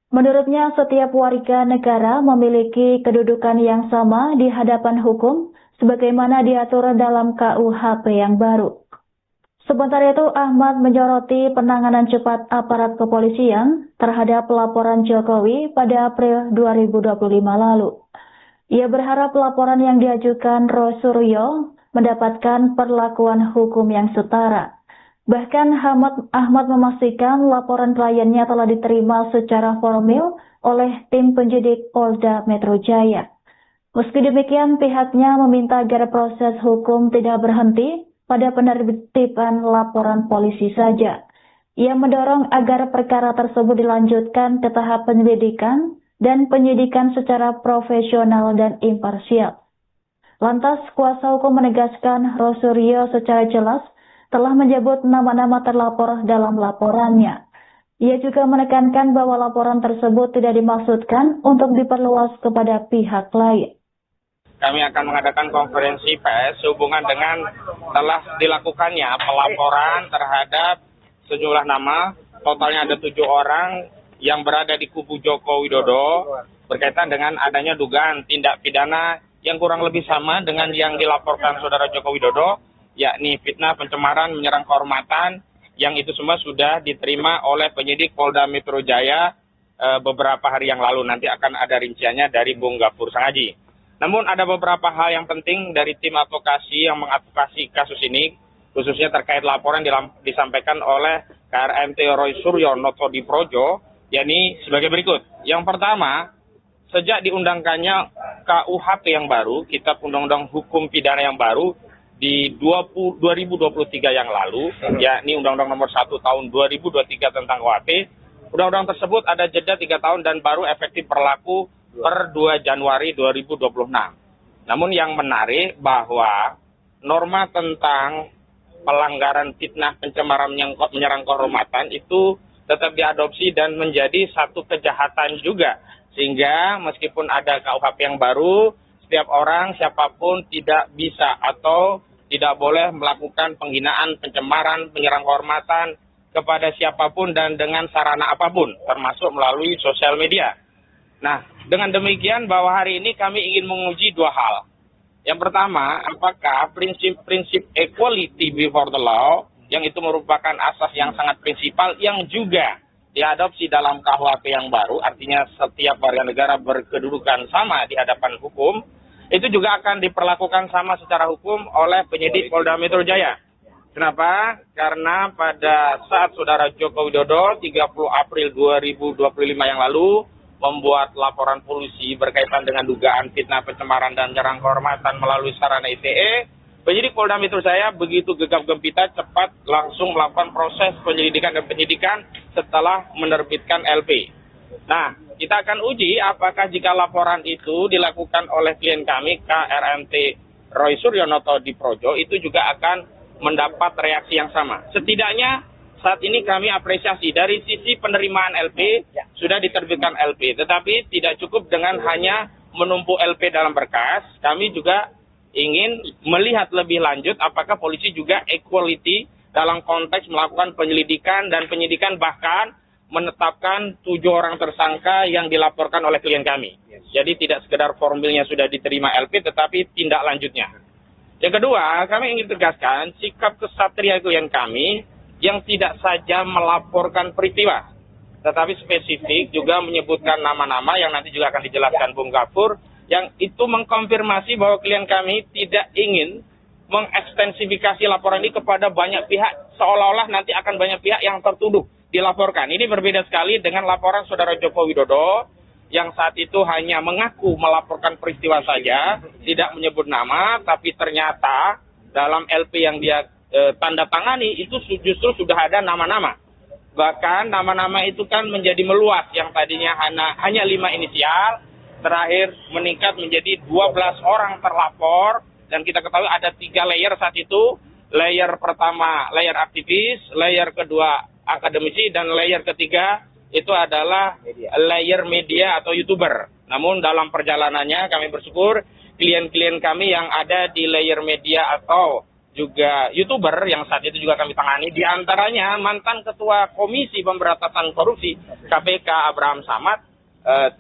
Speaker 2: Menurutnya, setiap warga negara memiliki kedudukan yang sama di hadapan hukum sebagaimana diatur dalam KUHP yang baru. Sementara itu, Ahmad menyoroti penanganan cepat aparat kepolisian terhadap laporan Jokowi pada April 2025 lalu. Ia berharap laporan yang diajukan Roy Suryo mendapatkan perlakuan hukum yang setara. Bahkan Ahmad memastikan laporan kliennya telah diterima secara formal oleh tim penyidik Polda Metro Jaya. Meski demikian, pihaknya meminta agar proses hukum tidak berhenti pada penerbitan laporan polisi saja. Ia mendorong agar perkara tersebut dilanjutkan ke tahap penyelidikan dan penyidikan secara profesional dan imparsial. Lantas, kuasa hukum menegaskan Roy Suryo secara jelas telah menyebut nama-nama terlapor dalam laporannya. Ia juga menekankan bahwa laporan tersebut tidak dimaksudkan untuk diperluas kepada pihak lain.
Speaker 3: Kami akan mengadakan konferensi pers sehubungan dengan telah dilakukannya pelaporan terhadap sejumlah nama, totalnya ada 7 orang yang berada di kubu Joko Widodo berkaitan dengan adanya dugaan tindak pidana yang kurang lebih sama dengan yang dilaporkan Saudara Joko Widodo, yakni fitnah, pencemaran, menyerang kehormatan, yang itu semua sudah diterima oleh penyidik Polda Metro Jaya beberapa hari yang lalu. Nanti akan ada rinciannya dari Bung Gafur Sangaji. Namun ada beberapa hal yang penting dari tim advokasi yang mengadvokasi kasus ini, khususnya terkait laporan disampaikan oleh KRMT Roy Suryo Noto di Projo, yakni sebagai berikut. Yang pertama, sejak diundangkannya KUHP yang baru, Kitab Undang-Undang Hukum Pidana yang baru di 2023 yang lalu, yakni Undang-Undang Nomor 1 Tahun 2023 tentang KUHP, Undang-Undang tersebut ada jeda 3 tahun dan baru efektif berlaku per 2 Januari 2026. Namun yang menarik bahwa norma tentang pelanggaran fitnah, pencemaran, menyerang kehormatan itu tetap diadopsi dan menjadi satu kejahatan juga. Sehingga meskipun ada KUHP yang baru, setiap orang, siapapun tidak bisa atau tidak boleh melakukan penghinaan, pencemaran, penyerang kehormatan kepada siapapun dan dengan sarana apapun, termasuk melalui sosial media. Nah, dengan demikian bahwa hari ini kami ingin menguji 2 hal. Yang pertama, apakah prinsip-prinsip equality before the law, yang itu merupakan asas yang sangat prinsipal, yang juga diadopsi dalam KUHP yang baru, artinya setiap warga negara berkedudukan sama di hadapan hukum, itu juga akan diperlakukan sama secara hukum oleh penyidik Polda Metro Jaya. Kenapa? Karena pada saat Saudara Joko Widodo 30 April 2025 yang lalu membuat laporan polisi berkaitan dengan dugaan fitnah, pencemaran, dan penyerang kehormatan melalui sarana ITE, penyidik Polda Metro Jaya begitu gegap gempita cepat langsung melakukan proses penyelidikan dan penyidikan setelah menerbitkan LP. Nah, kita akan uji apakah jika laporan itu dilakukan oleh klien kami, KRMT Roy Suryonoto di Projo, itu juga akan mendapat reaksi yang sama. Setidaknya saat ini kami apresiasi dari sisi penerimaan LP, sudah diterbitkan LP, tetapi tidak cukup dengan hanya menumpuk LP dalam berkas, kami juga ingin melihat lebih lanjut apakah polisi juga equality dalam konteks melakukan penyelidikan dan penyidikan, bahkan menetapkan 7 orang tersangka yang dilaporkan oleh klien kami. Jadi tidak sekedar formilnya sudah diterima LP, tetapi tindak lanjutnya. Yang kedua, kami ingin tegaskan sikap kesatria klien kami yang tidak saja melaporkan peristiwa, tetapi spesifik juga menyebutkan nama-nama yang nanti juga akan dijelaskan Bung Gafur, yang itu mengkonfirmasi bahwa klien kami tidak ingin mengekstensifikasi laporan ini kepada banyak pihak, seolah-olah nanti akan banyak pihak yang tertuduh dilaporkan. Ini berbeda sekali dengan laporan Saudara Joko Widodo yang saat itu hanya mengaku melaporkan peristiwa saja, tidak menyebut nama, tapi ternyata dalam LP yang dia tanda tangani itu justru sudah ada nama-nama. Bahkan nama-nama itu kan menjadi meluas, yang tadinya hanya 5 inisial, terakhir meningkat menjadi 12 orang terlapor, dan kita ketahui ada 3 layer saat itu. Layer pertama, layer aktivis, layer kedua akademisi, dan layer ketiga itu adalah layer media atau YouTuber. Namun dalam perjalanannya kami bersyukur klien-klien kami yang ada di layer media atau juga YouTuber yang saat itu juga kami tangani, diantaranya mantan Ketua Komisi Pemberantasan Korupsi KPK Abraham Samad,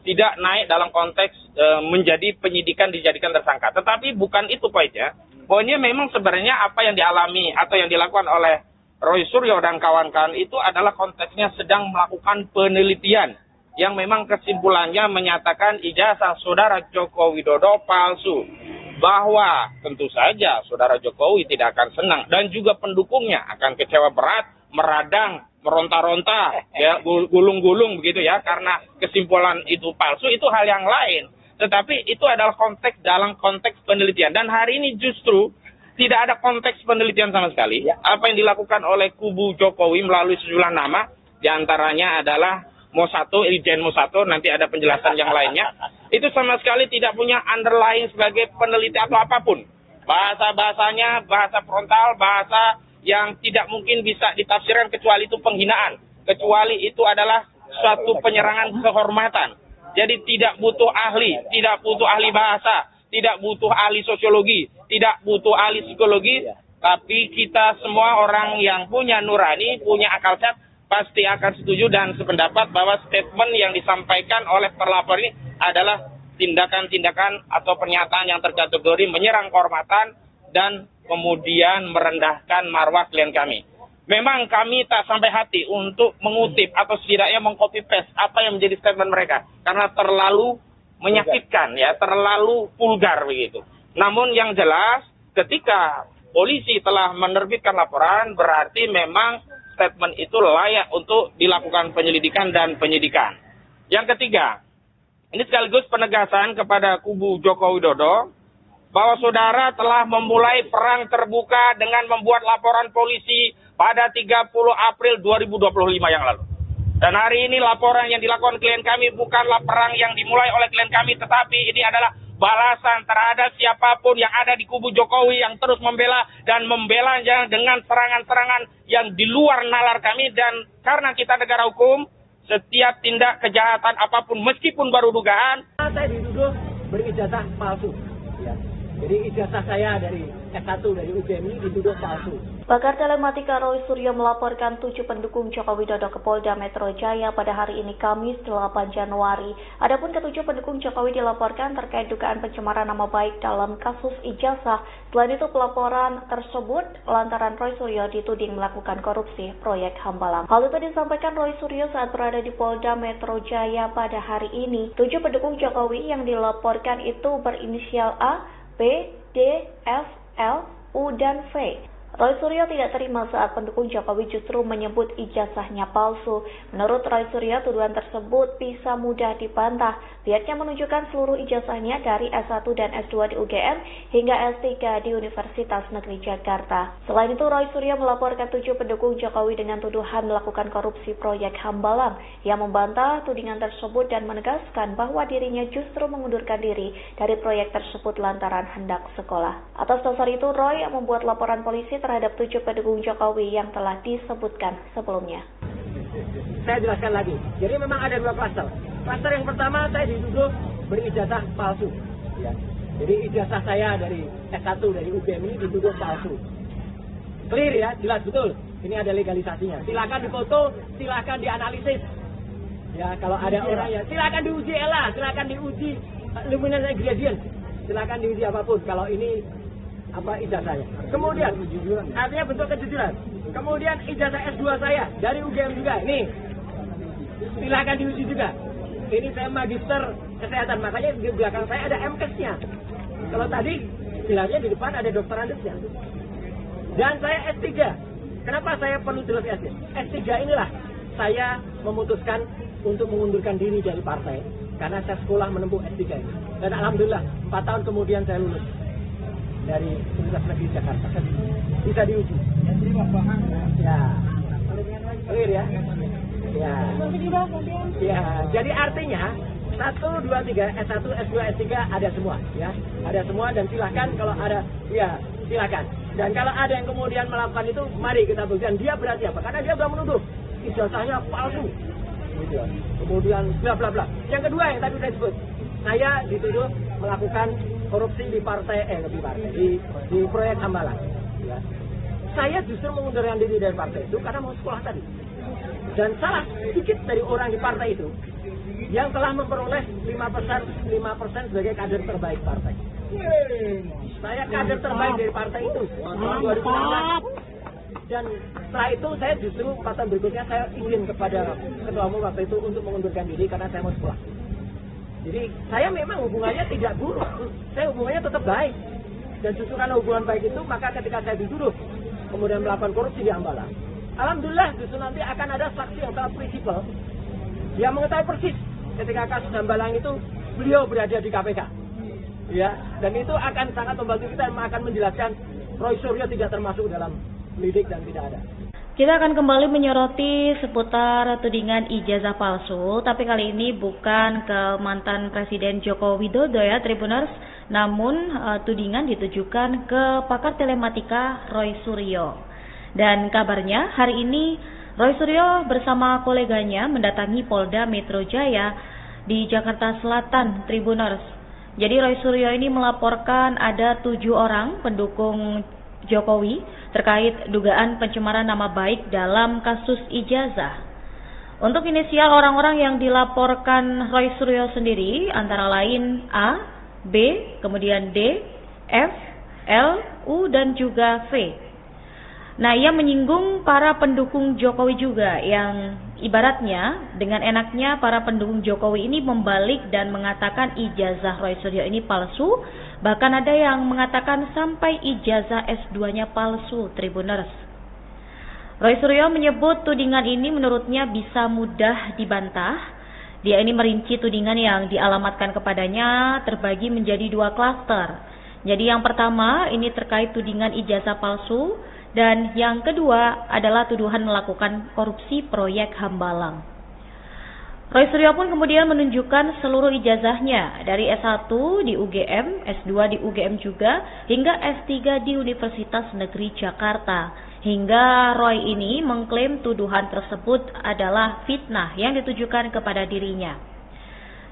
Speaker 3: tidak naik dalam konteks menjadi penyidikan dijadikan tersangka. Tetapi bukan itu poinnya. Poinnya memang sebenarnya apa yang dialami atau yang dilakukan oleh Roy Suryo dan kawan-kawan itu adalah konteksnya sedang melakukan penelitian yang memang kesimpulannya menyatakan ijazah Saudara Joko Widodo palsu. Bahwa tentu saja Saudara Jokowi tidak akan senang dan juga pendukungnya akan kecewa berat, meradang, meronta-ronta, ya, gulung-gulung begitu ya, karena kesimpulan itu palsu, itu hal yang lain. Tetapi itu adalah konteks dalam konteks penelitian, dan hari ini justru tidak ada konteks penelitian sama sekali. Apa yang dilakukan oleh kubu Jokowi melalui sejumlah nama, diantaranya adalah Mo1, Irjen Mo1, nanti ada penjelasan yang lainnya. Itu sama sekali tidak punya underlying sebagai peneliti atau apapun. Bahasa-bahasanya, bahasa frontal, bahasa yang tidak mungkin bisa ditafsirkan kecuali itu penghinaan. Kecuali itu adalah suatu penyerangan kehormatan. Jadi tidak butuh ahli, tidak butuh ahli bahasa, tidak butuh ahli sosiologi, tidak butuh ahli psikologi, tapi kita semua orang yang punya nurani, punya akal sehat, pasti akan setuju dan sependapat bahwa statement yang disampaikan oleh terlapor ini adalah tindakan-tindakan atau pernyataan yang terkategori menyerang kehormatan dan kemudian merendahkan marwah klien kami. Memang kami tak sampai hati untuk mengutip atau setidaknya mengcopy paste apa yang menjadi statement mereka, karena terlalu menyakitkan, ya, terlalu vulgar begitu. Namun yang jelas, ketika polisi telah menerbitkan laporan, berarti memang statement itu layak untuk dilakukan penyelidikan dan penyidikan. Yang ketiga, ini sekaligus penegasan kepada kubu Joko Widodo bahwa saudara telah memulai perang terbuka dengan membuat laporan polisi pada 30 April 2025 yang lalu. Dan hari ini laporan yang dilakukan klien kami bukanlah perang yang dimulai oleh klien kami, tetapi ini adalah balasan terhadap siapapun yang ada di kubu Jokowi yang terus membela dan membela dengan serangan-serangan yang di luar nalar kami. Dan karena kita negara hukum, setiap tindak kejahatan apapun meskipun baru dugaan,
Speaker 1: saya dituduh berijazah palsu. Ya. Jadi ijazah saya dari S1 dari UGM ini dituduh palsu.
Speaker 2: Pakar telematika Roy Suryo melaporkan 7 pendukung Joko Widodo ke Polda Metro Jaya pada hari ini Kamis 8 Januari. Adapun ke-7 pendukung Jokowi dilaporkan terkait dugaan pencemaran nama baik dalam kasus ijazah. Selain itu pelaporan tersebut lantaran Roy Suryo dituding melakukan korupsi proyek Hambalang. Hal itu disampaikan Roy Suryo saat berada di Polda Metro Jaya pada hari ini. 7 pendukung Jokowi yang dilaporkan itu berinisial A, B, D, F, L, U, dan V. Roy Suryo tidak terima saat pendukung Jokowi justru menyebut ijazahnya palsu. Menurut Roy Suryo, tuduhan tersebut bisa mudah dibantah. Pihaknya menunjukkan seluruh ijazahnya dari S1 dan S2 di UGM hingga S3 di Universitas Negeri Jakarta. Selain itu, Roy Suryo melaporkan 7 pendukung Jokowi dengan tuduhan melakukan korupsi proyek Hambalang. Ia membantah tudingan tersebut dan menegaskan bahwa dirinya justru mengundurkan diri dari proyek tersebut lantaran hendak sekolah. Atas dasar itu, Roy membuat laporan polisi terhadap 7 pendukung Jokowi yang telah disebutkan sebelumnya.
Speaker 1: Saya jelaskan lagi. Jadi memang ada 2 klaster. Klaster yang pertama saya dituduh berijazah palsu. Ya. Jadi ijazah saya dari S1 dari UGM ini dituduh palsu. Clear ya, jelas betul. Ini ada legalisasinya. Silakan difoto, silakan dianalisis. Ya kalau ada orang ya, silakan diuji ELA, silakan diuji luminance gradient, silakan diuji apapun. Kalau ini ijazahnya. Kemudian artinya bentuk kejujuran. Kemudian ijazah S2 saya dari UGM juga. Ini silakan diuji juga. Ini saya magister kesehatan, makanya di belakang saya ada MKes-nya. Kalau tadi bilangnya di depan ada dokter Andesnya. Dan saya S3. Kenapa saya perlu jelas S3? S3 inilah saya memutuskan untuk mengundurkan diri dari partai karena saya sekolah menempuh S3 ini. Dan alhamdulillah 4 tahun kemudian saya lulus dari Universitas Negeri Jakarta. Bisa diuji. Ya. Clear ya? Ya. Ya. Jadi artinya 1, 2, 3, S1, S2, S3 ada semua, ya. Ada semua dan silahkan kalau ada, ya silahkan. Dan kalau ada yang kemudian melakukan itu, mari kita buktikan dia berarti apa? Karena dia sudah menuduh ijazahnya palsu. Gitu. Kemudian bla bla bla. Yang kedua yang tadi saya sebut, saya dituduh melakukan korupsi di di proyek Hambalang. Ya. Saya justru mengundurkan diri dari partai itu karena mau sekolah tadi. Dan salah sedikit dari orang di partai itu yang telah memperoleh 5% sebagai kader terbaik partai. Saya kader terbaik dari partai itu tahun 2016. Dan setelah itu saya justru 4 tahun berikutnya saya izin kepada ketua umum waktu itu untuk mengundurkan diri karena saya mau sekolah. Jadi saya memang hubungannya tidak buruk, saya hubungannya tetap baik. Dan justru karena hubungan baik itu, maka ketika saya dituduh kemudian melakukan korupsi di Hambalang, alhamdulillah justru nanti akan ada saksi yang sangat prinsipal yang mengetahui persis ketika kasus Hambalang itu beliau berada di KPK. Ya, dan itu akan sangat membantu kita akan menjelaskan Roy Suryo tidak termasuk dalam lidik dan tidak ada.
Speaker 2: Kita akan kembali menyoroti seputar tudingan ijazah palsu, tapi kali ini bukan ke mantan Presiden Joko Widodo ya Tribuners, namun tudingan ditujukan ke pakar telematika Roy Suryo. Dan kabarnya hari ini Roy Suryo bersama koleganya mendatangi Polda Metro Jaya di Jakarta Selatan Tribuners. Jadi Roy Suryo ini melaporkan ada 7 orang pendukung Jokowi terkait dugaan pencemaran nama baik dalam kasus ijazah. Untuk inisial orang-orang yang dilaporkan Roy Suryo sendiri antara lain A, B, kemudian D, F, L, U, dan juga V. Nah, ia menyinggung para pendukung Jokowi juga yang ibaratnya dengan enaknya para pendukung Jokowi ini membalik dan mengatakan ijazah Roy Suryo ini palsu. Bahkan ada yang mengatakan sampai ijazah S2-nya palsu, Tribuners. Roy Suryo menyebut tudingan ini menurutnya bisa mudah dibantah. Dia ini merinci tudingan yang dialamatkan kepadanya terbagi menjadi 2 klaster. Jadi yang pertama ini terkait tudingan ijazah palsu. Dan yang kedua adalah tuduhan melakukan korupsi proyek Hambalang. Roy Suryo pun kemudian menunjukkan seluruh ijazahnya dari S1 di UGM, S2 di UGM juga, hingga S3 di Universitas Negeri Jakarta. Hingga Roy ini mengklaim tuduhan tersebut adalah fitnah yang ditujukan kepada dirinya.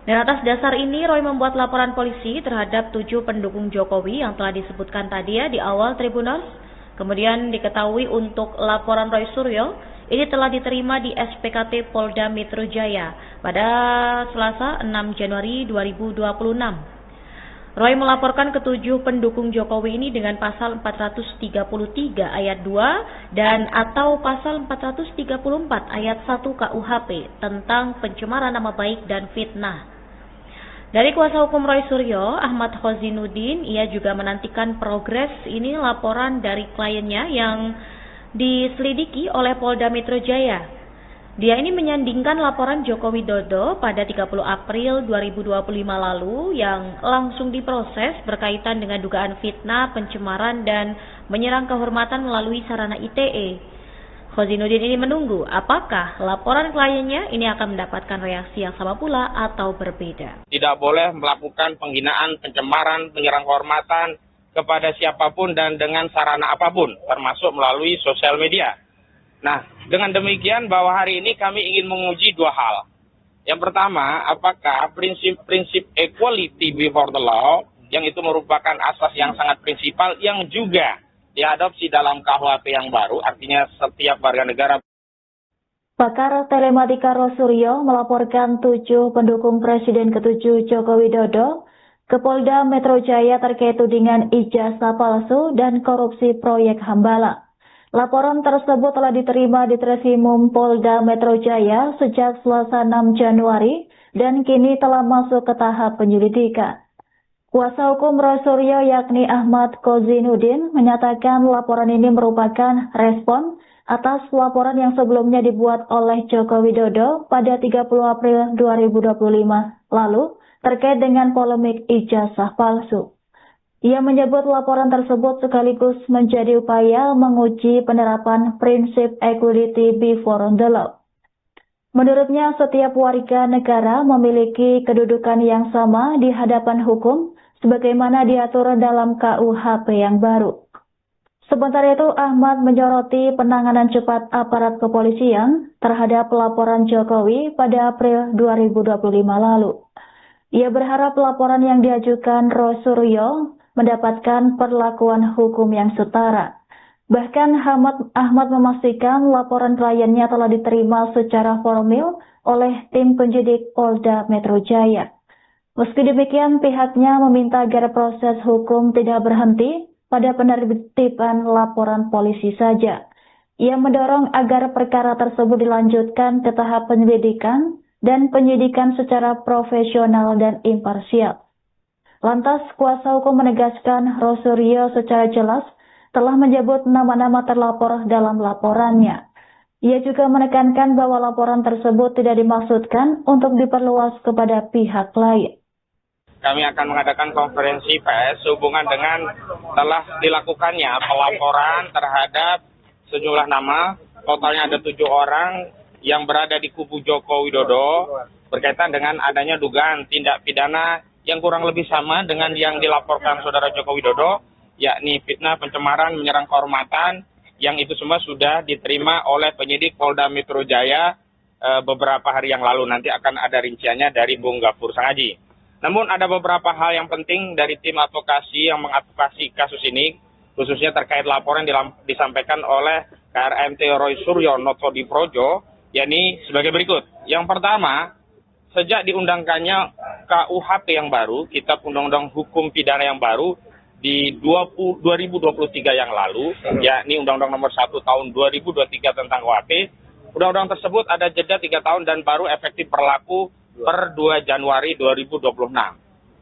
Speaker 2: Dan atas dasar ini, Roy membuat laporan polisi terhadap 7 pendukung Jokowi yang telah disebutkan tadi ya di awal Tribuners. Kemudian diketahui untuk laporan Roy Suryo, ini telah diterima di SPKT Polda Metro Jaya pada Selasa 6 Januari 2026. Roy melaporkan ke-7 pendukung Jokowi ini dengan pasal 433 ayat 2 dan atau pasal 434 ayat 1 KUHP tentang pencemaran nama baik dan fitnah. Dari kuasa hukum Roy Suryo, Ahmad Khozinuddin, ia juga menantikan progres ini laporan dari kliennya yang diselidiki oleh Polda Metro Jaya. Dia ini menyandingkan laporan Joko Widodo pada 30 April 2025 lalu yang langsung diproses berkaitan dengan dugaan fitnah, pencemaran, dan menyerang kehormatan melalui sarana ITE. Khozinuddin ini menunggu apakah laporan kliennya ini akan mendapatkan reaksi yang sama pula atau berbeda.
Speaker 3: Tidak boleh melakukan penghinaan, pencemaran, menyerang kehormatan kepada siapapun dan dengan sarana apapun, termasuk melalui sosial media. Nah, dengan demikian bahwa hari ini kami ingin menguji 2 hal. Yang pertama, apakah prinsip-prinsip equality before the law, yang itu merupakan asas yang sangat prinsipal, yang juga diadopsi dalam KUHP yang baru, artinya setiap warga negara.
Speaker 2: Pakar telematika Roy Suryo melaporkan 7 pendukung Presiden ke-7 Joko Widodo ke Polda Metro Jaya terkait tudingan ijazah palsu dan korupsi proyek Hambalang. Laporan tersebut telah diterima di Treskrimum Polda Metro Jaya sejak Selasa 6 Januari dan kini telah masuk ke tahap penyelidikan. Kuasa hukum Roy Suryo yakni Ahmad Khozinuddin menyatakan laporan ini merupakan respon atas laporan yang sebelumnya dibuat oleh Joko Widodo pada 30 April 2025 lalu terkait dengan polemik ijazah palsu. Ia menyebut laporan tersebut sekaligus menjadi upaya menguji penerapan prinsip equality before the law. Menurutnya, setiap warga negara memiliki kedudukan yang sama di hadapan hukum sebagaimana diatur dalam KUHP yang baru. Sementara itu, Ahmad menyoroti penanganan cepat aparat kepolisian terhadap laporan Jokowi pada April 2025 lalu. Ia berharap laporan yang diajukan Roy Suryo mendapatkan perlakuan hukum yang setara. Bahkan Ahmad memastikan laporan kliennya telah diterima secara formal oleh tim penyidik Polda Metro Jaya. Meski demikian, pihaknya meminta agar proses hukum tidak berhenti pada penerbitan laporan polisi saja. Ia mendorong agar perkara tersebut dilanjutkan ke tahap penyelidikan dan penyidikan secara profesional dan imparsial. Lantas, kuasa hukum menegaskan Roy Suryo secara jelas telah menyebut nama-nama terlapor dalam laporannya. Ia juga menekankan bahwa laporan tersebut tidak dimaksudkan untuk diperluas kepada pihak lain.
Speaker 3: Kami akan mengadakan konferensi pers sehubungan dengan telah dilakukannya pelaporan terhadap sejumlah nama, totalnya ada 7 orang yang berada di kubu Joko Widodo berkaitan dengan adanya dugaan tindak pidana yang kurang lebih sama dengan yang dilaporkan saudara Joko Widodo, yakni fitnah, pencemaran, menyerang kehormatan, yang itu semua sudah diterima oleh penyidik Polda Metro Jaya beberapa hari yang lalu. Nanti akan ada rinciannya dari Bung Gafur Sangaji. Namun ada beberapa hal yang penting dari tim advokasi yang mengadvokasi kasus ini, khususnya terkait laporan disampaikan oleh KRMT Roy Suryo Noto di Projo, yakni sebagai berikut. Yang pertama, sejak diundangkannya KUHP yang baru, Kitab Undang-Undang Hukum Pidana yang baru di 2023 yang lalu, yakni Undang-Undang Nomor 1 Tahun 2023 tentang KUHP, Undang-Undang tersebut ada jeda 3 tahun dan baru efektif berlaku per 2 Januari 2026.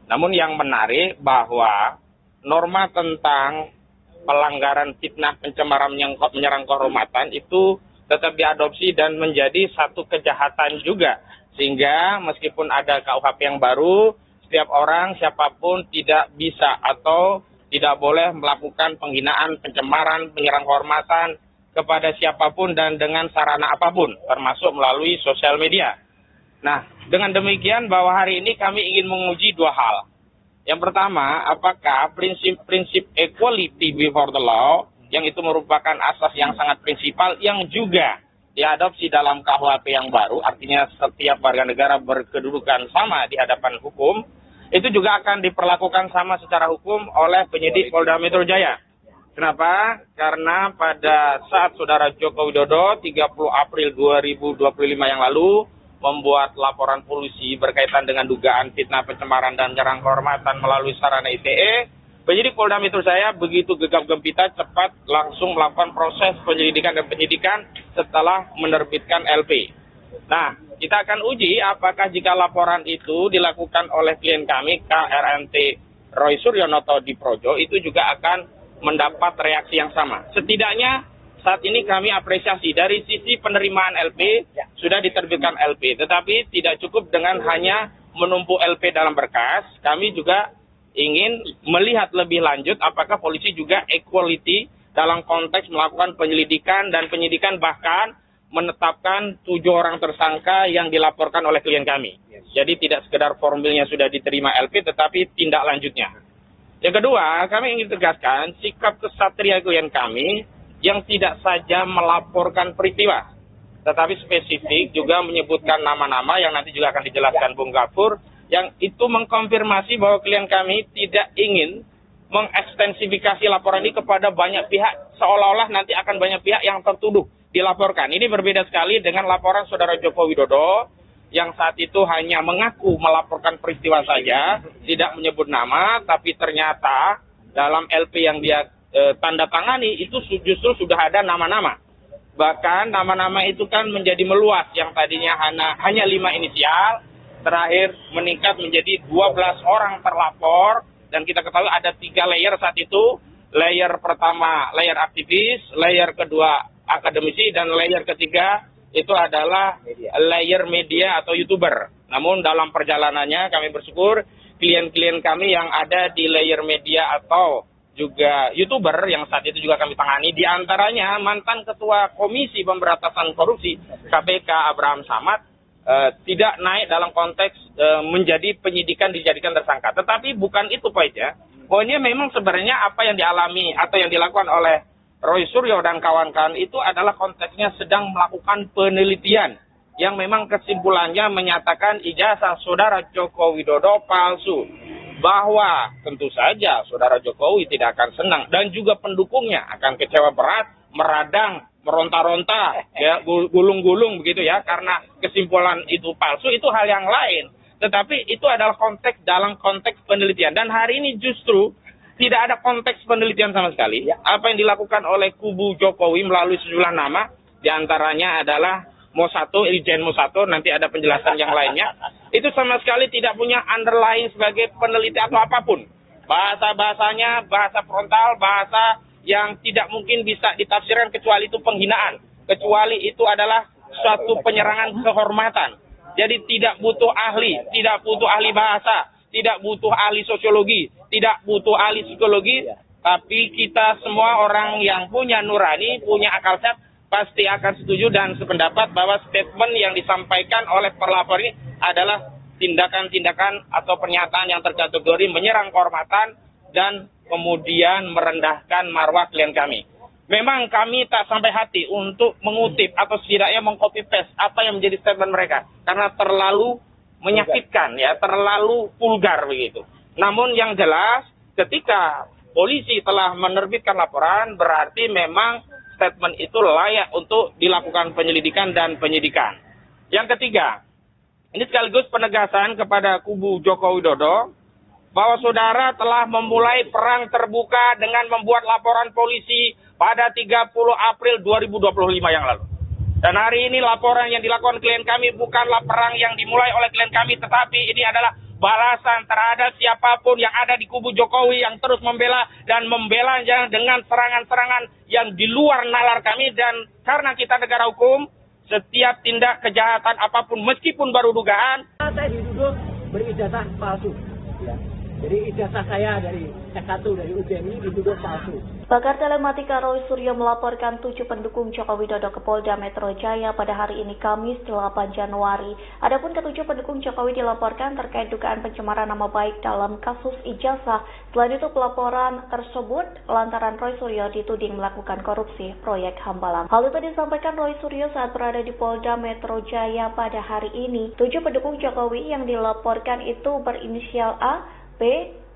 Speaker 3: Namun yang menarik bahwa norma tentang pelanggaran fitnah, pencemaran, menyerang kehormatan itu tetap diadopsi dan menjadi satu kejahatan juga. Sehingga meskipun ada KUHP yang baru, setiap orang, siapapun tidak bisa atau tidak boleh melakukan penghinaan, pencemaran, menyerang kehormatan kepada siapapun dan dengan sarana apapun, termasuk melalui sosial media. Nah, dengan demikian bahwa hari ini kami ingin menguji 2 hal. Yang pertama, apakah prinsip-prinsip equality before the law, yang itu merupakan asas yang sangat prinsipal, yang juga diadopsi dalam KUHP yang baru, artinya setiap warga negara berkedudukan sama di hadapan hukum, itu juga akan diperlakukan sama secara hukum oleh penyidik Polda Metro Jaya. Kenapa? Karena pada saat Saudara Joko Widodo 30 April 2025 yang lalu membuat laporan polisi berkaitan dengan dugaan fitnah pencemaran dan menyerang kehormatan melalui sarana ITE, penyidik Polda Metro Jaya begitu gegap gempita cepat langsung melakukan proses penyelidikan dan penyidikan setelah menerbitkan LP. Nah, kita akan uji apakah jika laporan itu dilakukan oleh klien kami KRNT Roy Suryonoto di Projo itu juga akan mendapat reaksi yang sama. Setidaknya saat ini kami apresiasi dari sisi penerimaan LP sudah diterbitkan LP, tetapi tidak cukup dengan hanya menumpuk LP dalam berkas. Kami juga ingin melihat lebih lanjut apakah polisi juga equality dalam konteks melakukan penyelidikan dan penyidikan, bahkan menetapkan 7 orang tersangka yang dilaporkan oleh klien kami. Jadi tidak sekedar formilnya sudah diterima LP, tetapi tindak lanjutnya. Yang kedua, kami ingin tegaskan sikap kesatria klien kami yang tidak saja melaporkan peristiwa, tetapi spesifik juga menyebutkan nama-nama yang nanti juga akan dijelaskan Bung Gafur, yang itu mengkonfirmasi bahwa klien kami tidak ingin mengekstensifikasi laporan ini kepada banyak pihak, seolah-olah nanti akan banyak pihak yang tertuduh dilaporkan. Ini berbeda sekali dengan laporan Saudara Joko Widodo yang saat itu hanya mengaku melaporkan peristiwa saja, tidak menyebut nama, tapi ternyata dalam LP yang dia tanda tangani itu justru sudah ada nama-nama. Bahkan nama-nama itu kan menjadi meluas, yang tadinya hanya 5 inisial, terakhir meningkat menjadi 12 orang terlapor, dan kita ketahui ada 3 layer saat itu. Layer pertama, layer aktivis, layer kedua akademisi, dan layer ketiga itu adalah layer media atau YouTuber. Namun dalam perjalanannya kami bersyukur klien-klien kami yang ada di layer media atau juga YouTuber yang saat itu juga kami tangani, diantaranya mantan Ketua Komisi Pemberantasan Korupsi KPK Abraham Samad, tidak naik dalam konteks menjadi penyidikan dijadikan tersangka. Tetapi bukan itu poinnya. Poinnya memang sebenarnya apa yang dialami atau yang dilakukan oleh Roy Suryo dan kawan-kawan itu adalah konteksnya sedang melakukan penelitian yang memang kesimpulannya menyatakan ijazah Saudara Joko Widodo palsu. Bahwa tentu saja Saudara Jokowi tidak akan senang dan juga pendukungnya akan kecewa berat, meradang, meronta-ronta, ya, gulung-gulung begitu ya, karena kesimpulan itu palsu itu hal yang lain. Tetapi itu adalah konteks dalam konteks penelitian, dan hari ini justru tidak ada konteks penelitian sama sekali. Apa yang dilakukan oleh kubu Jokowi melalui sejumlah nama, diantaranya adalah Mo1, Irjen Mo1, nanti ada penjelasan yang lainnya. Itu sama sekali tidak punya underlying sebagai penelitian atau apapun. Bahasa-bahasanya, bahasa frontal, bahasa yang tidak mungkin bisa ditafsirkan kecuali itu penghinaan. Kecuali itu adalah suatu penyerangan kehormatan. Jadi tidak butuh ahli, tidak butuh ahli bahasa, tidak butuh ahli sosiologi, tidak butuh ahli psikologi, tapi kita semua orang yang punya nurani, punya akal sehat, pasti akan setuju dan sependapat bahwa statement yang disampaikan oleh pelapor ini adalah tindakan-tindakan atau pernyataan yang terkategori menyerang kehormatan dan kemudian merendahkan marwah klien kami. Memang kami tak sampai hati untuk mengutip atau setidaknya meng-copy paste apa yang menjadi statement mereka, karena terlalu menyakitkan, ya, terlalu vulgar begitu. Namun yang jelas, ketika polisi telah menerbitkan laporan, berarti memang statement itu layak untuk dilakukan penyelidikan dan penyidikan. Yang ketiga, ini sekaligus penegasan kepada kubu Joko Widodo bahwa saudara telah memulai perang terbuka dengan membuat laporan polisi pada 30 April 2025 yang lalu. Dan hari ini laporan yang dilakukan klien kami bukanlah perang yang dimulai oleh klien kami, tetapi ini adalah balasan terhadap siapapun yang ada di kubu Jokowi yang terus membela dan membela dengan serangan-serangan yang di luar nalar kami. Dan karena kita negara hukum, setiap tindak kejahatan apapun meskipun baru dugaan,
Speaker 1: saya dituduh berijazah palsu. Ya. Jadi ijazah saya dari S1 dari UGM ini dituduh palsu.
Speaker 2: Pakar telematika Roy Suryo melaporkan 7 pendukung Joko Widodo ke Polda Metro Jaya pada hari ini Kamis 8 Januari. Adapun ke-7 pendukung Jokowi dilaporkan terkait dugaan pencemaran nama baik dalam kasus ijazah. Selain itu pelaporan tersebut lantaran Roy Suryo dituding melakukan korupsi proyek Hambalang. Hal itu disampaikan Roy Suryo saat berada di Polda Metro Jaya pada hari ini. 7 pendukung Jokowi yang dilaporkan itu berinisial A, B,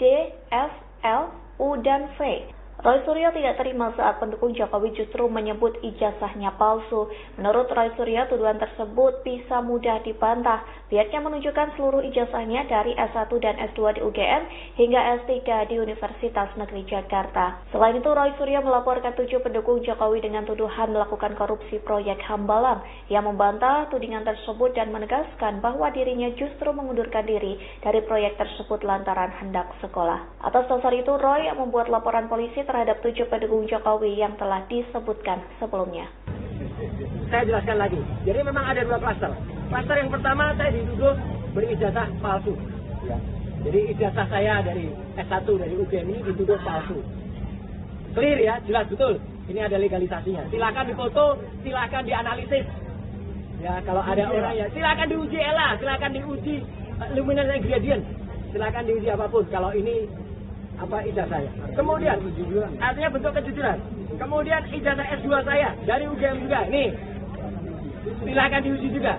Speaker 2: D, F, L, U, dan V. Roy Suryo tidak terima saat pendukung Jokowi justru menyebut ijazahnya palsu. Menurut Roy Suryo, tuduhan tersebut bisa mudah dibantah. Pihaknya menunjukkan seluruh ijazahnya dari S1 dan S2 di UGM hingga S3 di Universitas Negeri Jakarta. Selain itu, Roy Suryo melaporkan 7 pendukung Jokowi dengan tuduhan melakukan korupsi proyek Hambalang. Ia membantah tudingan tersebut dan menegaskan bahwa dirinya justru mengundurkan diri dari proyek tersebut lantaran hendak sekolah. Atas dasar itu, Roy membuat laporan polisi terhadap 7 pendukung Jokowi yang telah disebutkan sebelumnya.
Speaker 1: Saya jelaskan lagi. Jadi memang ada 2 klaster. Klaster yang pertama saya dituduh berijazah palsu. Ya. Jadi ijazah saya dari S1 dari UGM ini dituduh palsu. Clear ya, jelas betul. Ini ada legalisasinya. Silakan difoto, silakan dianalisis. Ya kalau ada orang ya, silakan diuji ELA, silakan diuji luminescence gradient, silakan diuji apapun. Kalau ini apa ijazahnya. Kemudian artinya bentuk kejujuran. Kemudian ijazah S2 saya dari UGM juga. Nih, silakan diuji juga.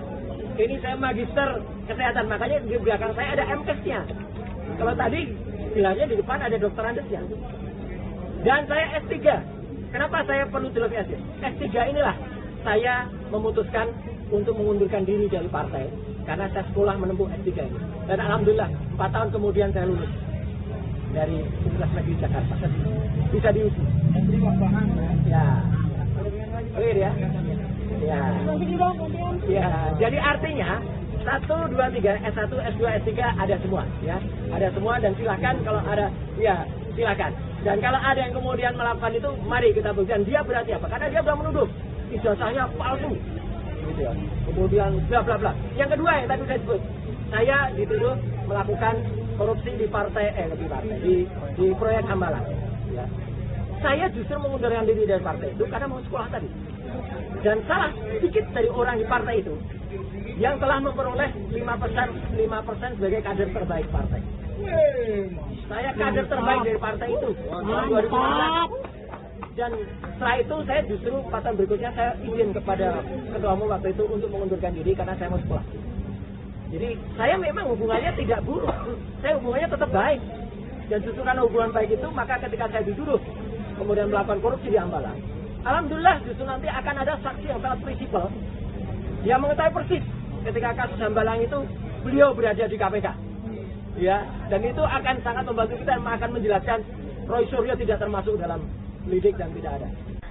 Speaker 1: Ini saya magister kesehatan, makanya di belakang saya ada MKes-nya. Kalau tadi bilangnya di depan ada dokter Andesnya. Dan saya S3. Kenapa saya perlu jelas S3? S3 inilah saya memutuskan untuk mengundurkan diri dari partai karena saya sekolah menempuh S3 ini. Dan alhamdulillah 4 tahun kemudian saya lulus dari Universitas Negeri Jakarta. Bisa diuji. Ya. Clear ya? Ya. Ya, jadi artinya 1, 2, 3, S1, S2, S3 ada semua ya. Ada semua dan silakan kalau ada ya silakan. Dan kalau ada yang kemudian melakukan itu, mari kita buktikan dia berarti apa? Karena dia sudah menuduh ijazahnya palsu. Gitu ya. Kemudian bla bla bla. Yang kedua yang tadi saya sebut, saya dituduh melakukan korupsi di di proyek Hambalang. Ya. Saya justru mengundurkan diri dari partai itu karena mau sekolah tadi. Dan salah sedikit dari orang di partai itu yang telah memperoleh 5% sebagai kader terbaik partai. Saya kader terbaik dari partai itu tahun 2016. Dan setelah itu saya justru 4 tahun berikutnya saya izin kepada ketua umum waktu itu untuk mengundurkan diri karena saya mau sekolah. Jadi saya memang hubungannya tidak buruk, saya hubungannya tetap baik. Dan justru karena hubungan baik itu, maka ketika saya dituduh kemudian melakukan korupsi di Hambalang, alhamdulillah justru nanti akan ada saksi yang sangat prinsipal. Dia mengetahui persis ketika kasus Hambalang itu beliau berada di KPK. Ya, dan itu akan sangat membantu kita dan akan menjelaskan Roy Suryo tidak termasuk dalam lidik dan tidak ada.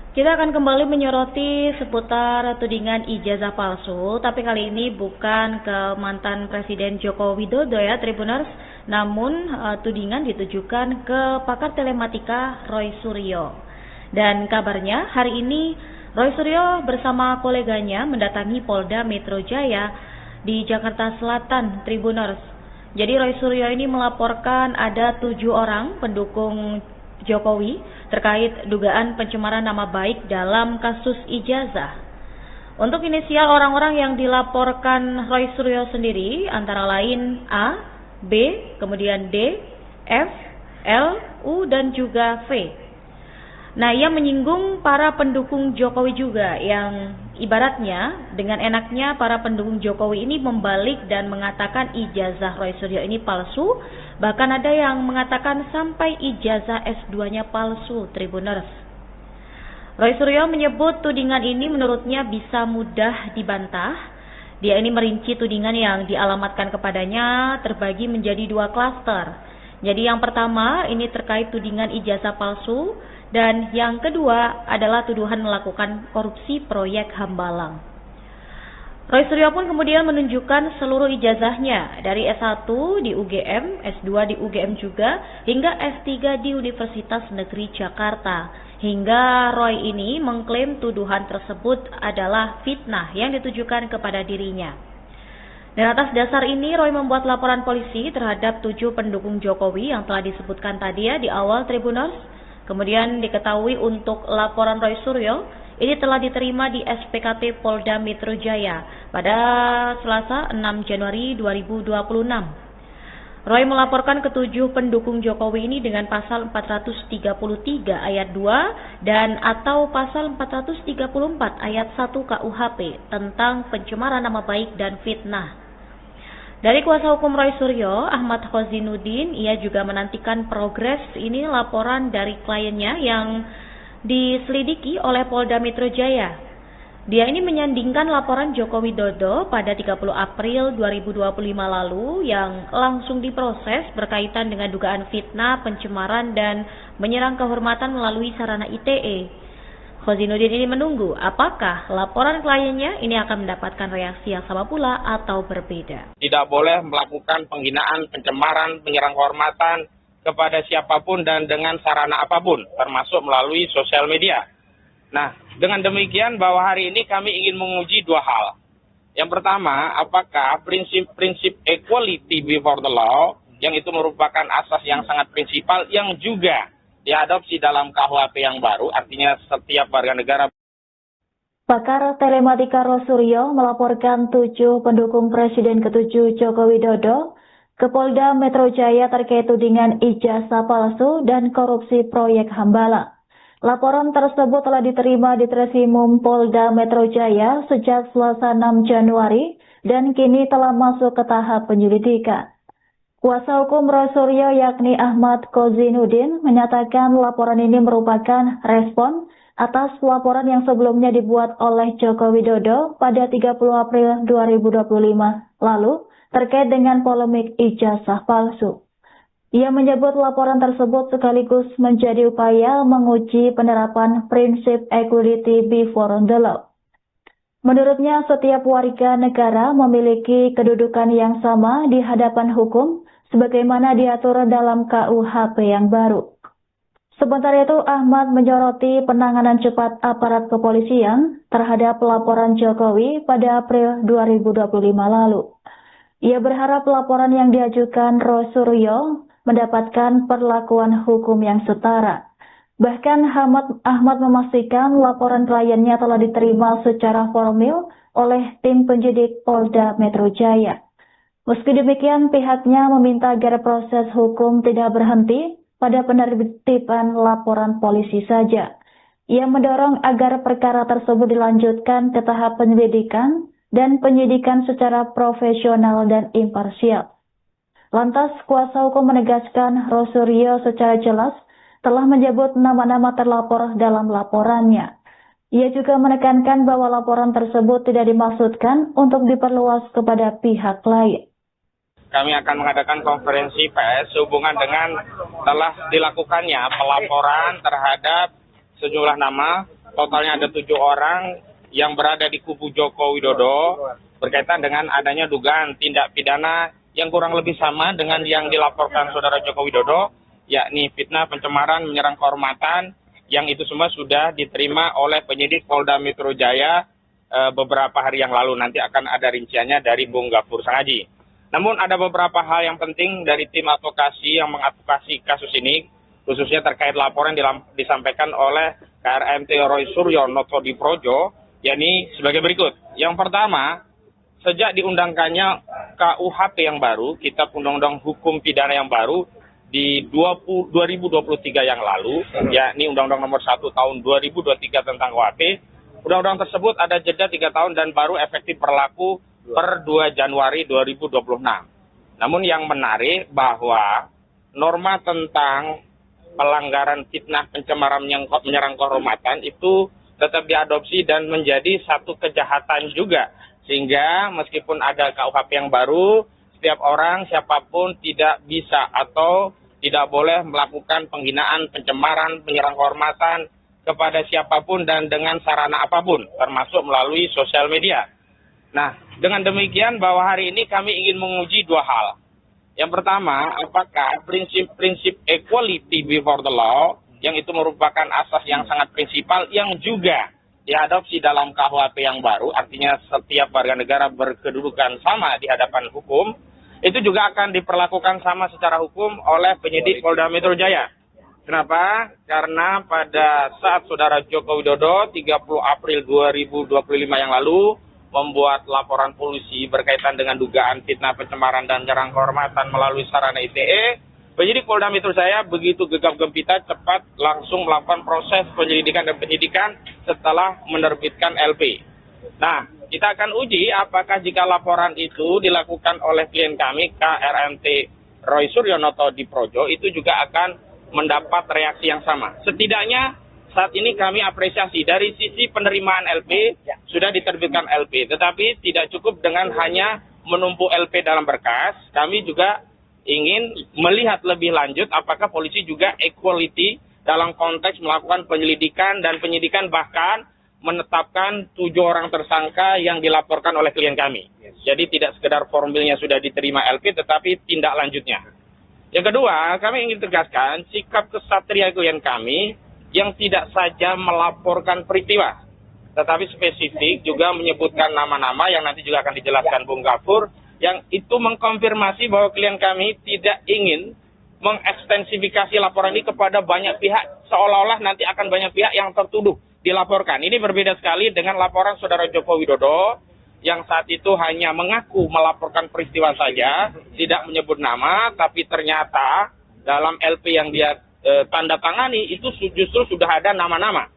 Speaker 2: Kita akan kembali menyoroti seputar tudingan ijazah palsu, tapi kali ini bukan ke mantan Presiden Joko Widodo ya Tribuners, namun tudingan ditujukan ke pakar telematika Roy Suryo. Dan kabarnya hari ini Roy Suryo bersama koleganya mendatangi Polda Metro Jaya di Jakarta Selatan Tribuners. Jadi Roy Suryo ini melaporkan ada 7 orang pendukung Jokowi terkait dugaan pencemaran nama baik dalam kasus ijazah. Untuk inisial orang-orang yang dilaporkan Roy Suryo sendiri antara lain A, B, kemudian D, F, L, U, dan juga V. Nah, ia menyinggung para pendukung Jokowi juga yang ibaratnya dengan enaknya para pendukung Jokowi ini membalik dan mengatakan ijazah Roy Suryo ini palsu. Bahkan ada yang mengatakan sampai ijazah S2-nya palsu, Tribuners. Roy Suryo menyebut tudingan ini menurutnya bisa mudah dibantah. Dia ini merinci tudingan yang dialamatkan kepadanya terbagi menjadi 2 klaster. Jadi yang pertama ini terkait tudingan ijazah palsu dan yang kedua adalah tuduhan melakukan korupsi proyek Hambalang. Roy Suryo pun kemudian menunjukkan seluruh ijazahnya dari S1 di UGM, S2 di UGM juga, hingga S3 di Universitas Negeri Jakarta. Hingga Roy ini mengklaim tuduhan tersebut adalah fitnah yang ditujukan kepada dirinya. Dan atas dasar ini, Roy membuat laporan polisi terhadap 7 pendukung Jokowi yang telah disebutkan tadi ya di awal Tribuners. Kemudian diketahui untuk laporan Roy Suryo, ini telah diterima di SPKT Polda Metro Jaya pada Selasa 6 Januari 2026. Roy melaporkan ke-7 pendukung Jokowi ini dengan pasal 433 ayat 2 dan atau pasal 434 ayat 1 KUHP tentang pencemaran nama baik dan fitnah. Dari kuasa hukum Roy Suryo, Ahmad Khozinuddin, ia juga menantikan progres ini laporan dari kliennya yang diselidiki oleh Polda Metro Jaya. Dia ini menyandingkan laporan Joko Widodo pada 30 April 2025 lalu yang langsung diproses berkaitan dengan dugaan fitnah, pencemaran, dan menyerang kehormatan melalui sarana ITE. Khozinuddin ini menunggu apakah laporan kliennya ini akan mendapatkan reaksi yang sama pula atau berbeda.
Speaker 3: Tidak boleh melakukan penghinaan, pencemaran, menyerang kehormatan kepada siapapun dan dengan sarana apapun, termasuk melalui sosial media. Nah, dengan demikian bahwa hari ini kami ingin menguji 2 hal. Yang pertama, apakah prinsip-prinsip equality before the law, yang itu merupakan asas yang sangat prinsipal, yang juga diadopsi dalam KUHP yang baru, artinya setiap warga negara.
Speaker 2: Pakar telematika Roy Suryo melaporkan 7 pendukung Presiden ke-7 Joko Widodo ke Polda Metro Jaya terkait tudingan ijazah palsu dan korupsi proyek Hambalang. Laporan tersebut telah diterima di Treskrimum Polda Metro Jaya sejak Selasa 6 Januari dan kini telah masuk ke tahap penyelidikan. Kuasa hukum Roy Suryo yakni Ahmad Khozinuddin menyatakan laporan ini merupakan respon atas laporan yang sebelumnya dibuat oleh Joko Widodo pada 30 April 2025 lalu terkait dengan polemik ijazah palsu. Ia menyebut laporan tersebut sekaligus menjadi upaya menguji penerapan prinsip equality before the law. Menurutnya, setiap warga negara memiliki kedudukan yang sama di hadapan hukum sebagaimana diatur dalam KUHP yang baru. Sementara itu, Ahmad menyoroti penanganan cepat aparat kepolisian terhadap laporan Jokowi pada April 2025 lalu. Ia berharap laporan yang diajukan Roy Suryo mendapatkan perlakuan hukum yang setara. Bahkan Ahmad memastikan laporan kliennya telah diterima secara formal oleh tim penyidik Polda Metro Jaya. Meski demikian, pihaknya meminta agar proses hukum tidak berhenti pada penerbitan laporan polisi saja. Ia mendorong agar perkara tersebut dilanjutkan ke tahap penyelidikan dan penyidikan secara profesional dan imparsial. Lantas, kuasa hukum menegaskan Roy Suryo secara jelas telah menyebut nama-nama terlapor dalam laporannya. Ia juga menekankan bahwa laporan tersebut tidak dimaksudkan untuk diperluas kepada pihak lain.
Speaker 3: Kami akan mengadakan konferensi pers sehubungan dengan telah dilakukannya pelaporan terhadap sejumlah nama, totalnya ada 7 orang yang berada di kubu Joko Widodo berkaitan dengan adanya dugaan tindak pidana yang kurang lebih sama dengan yang dilaporkan Saudara Joko Widodo, yakni fitnah, pencemaran, menyerang kehormatan, yang itu semua sudah diterima oleh penyidik Polda Metro Jaya beberapa hari yang lalu. Nanti akan ada rinciannya dari Bung Gafur Sangaji. Namun ada beberapa hal yang penting dari tim advokasi yang mengadvokasi kasus ini, khususnya terkait laporan yang disampaikan oleh KRMT Roy Suryo Noto di Projo, yakni sebagai berikut. Yang pertama, sejak diundangkannya KUHP yang baru, Kitab Undang-Undang Hukum Pidana yang baru di 2023 yang lalu, yakni Undang-Undang Nomor 1 Tahun 2023 tentang KUHP, undang-undang tersebut ada jeda 3 tahun dan baru efektif berlaku per 2 Januari 2026. Namun yang menarik bahwa norma tentang pelanggaran fitnah, pencemaran, menyerang kehormatan itu tetap diadopsi dan menjadi satu kejahatan juga. Sehingga meskipun ada KUHP yang baru, setiap orang, siapapun tidak bisa atau tidak boleh melakukan penghinaan, pencemaran, menyerang kehormatan kepada siapapun dan dengan sarana apapun, termasuk melalui sosial media. Nah, dengan demikian bahwa hari ini kami ingin menguji 2 hal. Yang pertama, apakah prinsip-prinsip equality before the law, yang itu merupakan asas yang sangat prinsipal, yang juga diadopsi dalam KUHP yang baru, artinya setiap warga negara berkedudukan sama di hadapan hukum, itu juga akan diperlakukan sama secara hukum oleh penyidik Polda Metro Jaya. Kenapa? Karena pada saat Saudara Joko Widodo 30 April 2025 yang lalu membuat laporan polisi berkaitan dengan dugaan fitnah pencemaran dan jarang kehormatan melalui sarana ITE, penyidik Polda Metro Jaya begitu gegap gempita cepat langsung melakukan proses penyelidikan dan penyidikan setelah menerbitkan LP. Nah, kita akan uji apakah jika laporan itu dilakukan oleh klien kami KRMT Roy Suryonoto di Projo itu juga akan mendapat reaksi yang sama. Setidaknya saat ini kami apresiasi dari sisi penerimaan LP sudah diterbitkan LP, tetapi tidak cukup dengan hanya menumpuk LP dalam berkas. Kami juga ingin melihat lebih lanjut apakah polisi juga equality dalam konteks melakukan penyelidikan dan penyidikan, bahkan menetapkan 7 orang tersangka yang dilaporkan oleh klien kami. Jadi tidak sekedar formilnya sudah diterima LP, tetapi tindak lanjutnya. Yang kedua, kami ingin tegaskan sikap kesatria klien kami yang tidak saja melaporkan peristiwa, tetapi spesifik juga menyebutkan nama-nama yang nanti juga akan dijelaskan Bung Gafur, yang itu mengkonfirmasi bahwa klien kami tidak ingin mengekstensifikasi laporan ini kepada banyak pihak, seolah-olah nanti akan banyak pihak yang tertuduh dilaporkan. Ini berbeda sekali dengan laporan Saudara Joko Widodo yang saat itu hanya mengaku melaporkan peristiwa saja, tidak menyebut nama, tapi ternyata dalam LP yang dia tanda tangani itu justru sudah ada nama-nama.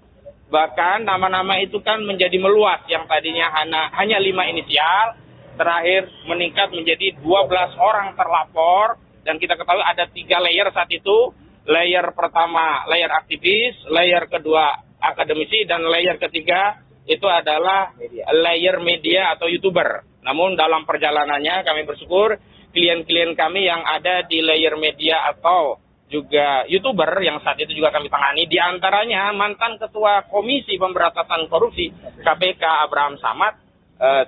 Speaker 3: Bahkan nama-nama itu kan menjadi meluas, yang tadinya hanya 5 inisial, terakhir meningkat menjadi 12 orang terlapor, dan kita ketahui ada 3 layer saat itu. Layer pertama, layer aktivis, layer kedua akademisi, dan layer ketiga itu adalah layer media atau YouTuber. Namun dalam perjalanannya kami bersyukur klien-klien kami yang ada di layer media atau juga YouTuber yang saat itu juga kami tangani, diantaranya mantan Ketua Komisi Pemberantasan Korupsi KPK Abraham Samad,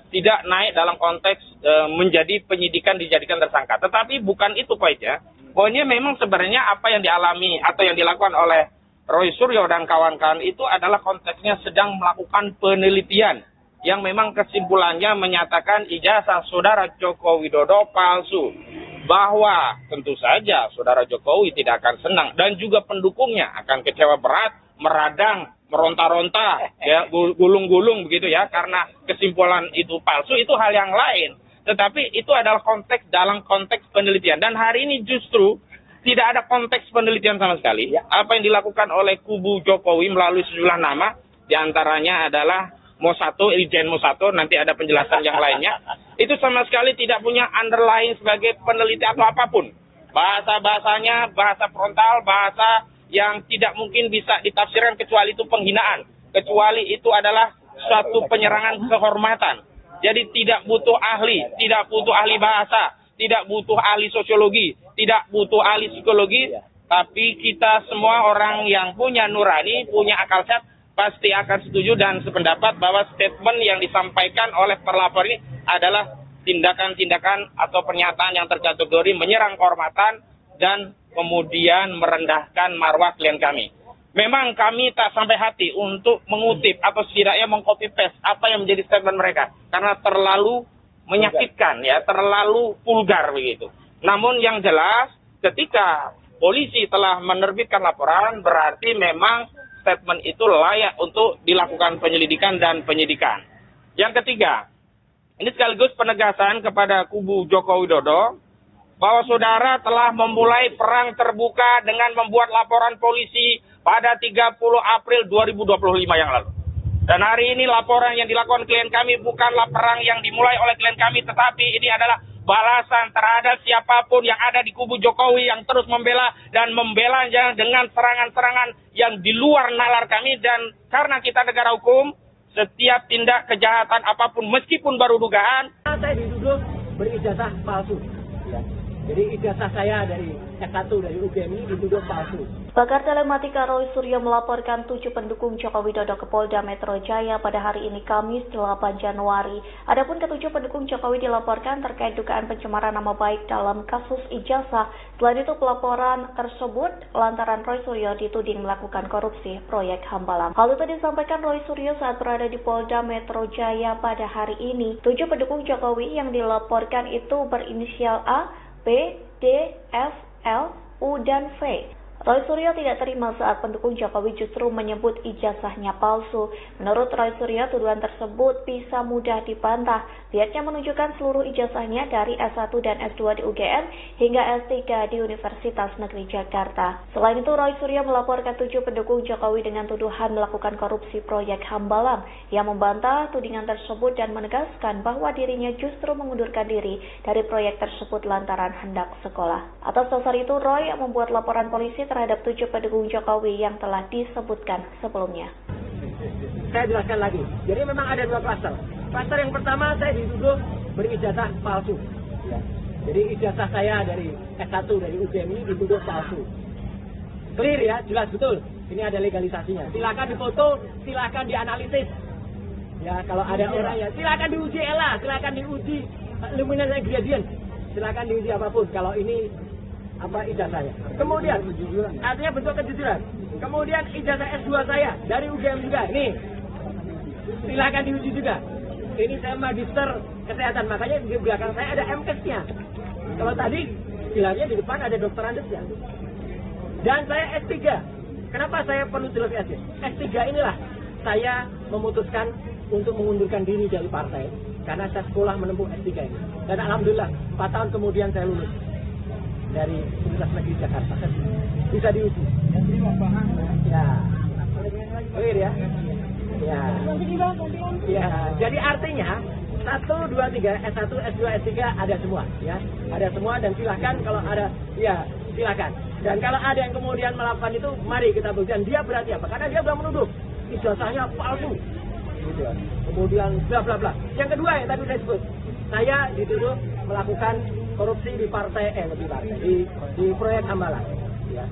Speaker 3: tidak naik dalam konteks menjadi penyidikan dijadikan tersangka. Tetapi bukan itu poinnya. Poinnya memang sebenarnya apa yang dialami atau yang dilakukan oleh Roy Suryo dan kawan-kawan itu adalah konteksnya sedang melakukan penelitian yang memang kesimpulannya menyatakan ijazah Saudara Joko Widodo palsu. Bahwa tentu saja Saudara Jokowi tidak akan senang dan juga pendukungnya akan kecewa berat, meradang, meronta-ronta, ya, gulung-gulung begitu ya, karena kesimpulan itu palsu itu hal yang lain. Tetapi itu adalah konteks dalam konteks penelitian, dan hari ini justru tidak ada konteks penelitian sama sekali. Apa yang dilakukan oleh kubu Jokowi melalui sejumlah nama, diantaranya adalah Mo1, Irjen Mo1, nanti ada penjelasan yang lainnya. Itu sama sekali tidak punya underlying sebagai peneliti atau apapun. Bahasa-bahasanya, bahasa frontal, bahasa yang tidak mungkin bisa ditafsirkan kecuali itu penghinaan. Kecuali itu adalah suatu penyerangan kehormatan. Jadi tidak butuh ahli, tidak butuh ahli bahasa, tidak butuh ahli sosiologi, tidak butuh ahli psikologi, tapi kita semua orang yang punya nurani, punya akal sehat, pasti akan setuju dan sependapat bahwa statement yang disampaikan oleh terlapor ini adalah tindakan-tindakan atau pernyataan yang terkategori menyerang kehormatan dan kemudian merendahkan marwah klien kami. Memang kami tak sampai hati untuk mengutip atau setidaknya meng-copy paste apa yang menjadi statement mereka, karena terlalu menyakitkan, ya, terlalu vulgar begitu. Namun yang jelas, ketika polisi telah menerbitkan laporan, berarti memang statement itu layak untuk dilakukan penyelidikan dan penyidikan. Yang ketiga, ini sekaligus penegasan kepada kubu Joko Widodo bahwa saudara telah memulai perang terbuka dengan membuat laporan polisi pada 30 April 2025 yang lalu. Dan hari ini laporan yang dilakukan klien kami bukanlah perang yang dimulai oleh klien kami, tetapi ini adalah balasan terhadap siapapun yang ada di kubu Jokowi yang terus membela dan membela dengan serangan-serangan yang di luar nalar kami. Dan karena kita negara hukum, setiap tindak kejahatan apapun meskipun baru dugaan,
Speaker 1: saya dituduh berijazah palsu. Ya. Jadi ijazah saya dari S1 dari UGM ini dituduh palsu.
Speaker 2: Pakar telematika Roy Suryo melaporkan 7 pendukung Joko Widodo ke Polda Metro Jaya pada hari ini Kamis 8 Januari. Adapun ke-7 pendukung Jokowi dilaporkan terkait dugaan pencemaran nama baik dalam kasus ijazah. Selain itu pelaporan tersebut lantaran Roy Suryo dituding melakukan korupsi proyek Hambalang. Hal itu disampaikan Roy Suryo saat berada di Polda Metro Jaya pada hari ini. 7 pendukung Jokowi yang dilaporkan itu berinisial A, B, D, F, L, U, dan V. Roy Suryo tidak terima saat pendukung Jokowi justru menyebut ijazahnya palsu. Menurut Roy Suryo, tuduhan tersebut bisa mudah dibantah. Pihaknya menunjukkan seluruh ijazahnya dari S1 dan S2 di UGM hingga S3 di Universitas Negeri Jakarta. Selain itu, Roy Suryo melaporkan 7 pendukung Jokowi dengan tuduhan melakukan korupsi proyek Hambalang. Ia membantah tudingan tersebut dan menegaskan bahwa dirinya justru mengundurkan diri dari proyek tersebut lantaran hendak sekolah. Atas dasar itu, Roy membuat laporan polisi terhadap 7 pendukung Jokowi yang telah disebutkan sebelumnya.
Speaker 1: Saya jelaskan lagi. Jadi memang ada 2 klaster. Klaster yang pertama saya dituduh berijazah palsu. Ya. Jadi ijazah saya dari S1 dari UGM ini dituduh palsu. Clear ya, jelas betul. Ini ada legalisasinya. Silakan difoto, silakan dianalisis. Ya, kalau ada orang ya, silakan diuji ELA, silakan diuji luminance gradient. Silakan diuji apapun. Kalau ini ijazahnya. Kemudian artinya bentuk kejujuran. Kemudian ijazah S2 saya dari UGM juga. Ini silakan diuji juga. Ini saya magister kesehatan, makanya di belakang saya ada MKes-nya. Kalau tadi bilangnya di depan ada dokter Andesnya. Dan saya S3. Kenapa saya perlu jelas S3? S3 inilah saya memutuskan untuk mengundurkan diri dari partai karena saya sekolah menempuh S3 ini. Dan alhamdulillah 4 tahun kemudian saya lulus dari Universitas Negeri Jakarta. Bisa diuji. Ya. Clear ya? Ya. Ya. Jadi artinya 1, 2, 3, S1, S2, S3 ada semua, ya. Ada semua dan silahkan kalau ada, ya silahkan. Dan kalau ada yang kemudian melakukan itu, mari kita buktikan dia berarti apa? Karena dia sudah menuduh ijazahnya palsu. Gitu. Kemudian bla bla bla. Yang kedua yang tadi saya sebut, saya dituduh melakukan korupsi di di proyek Hambalang. Ya.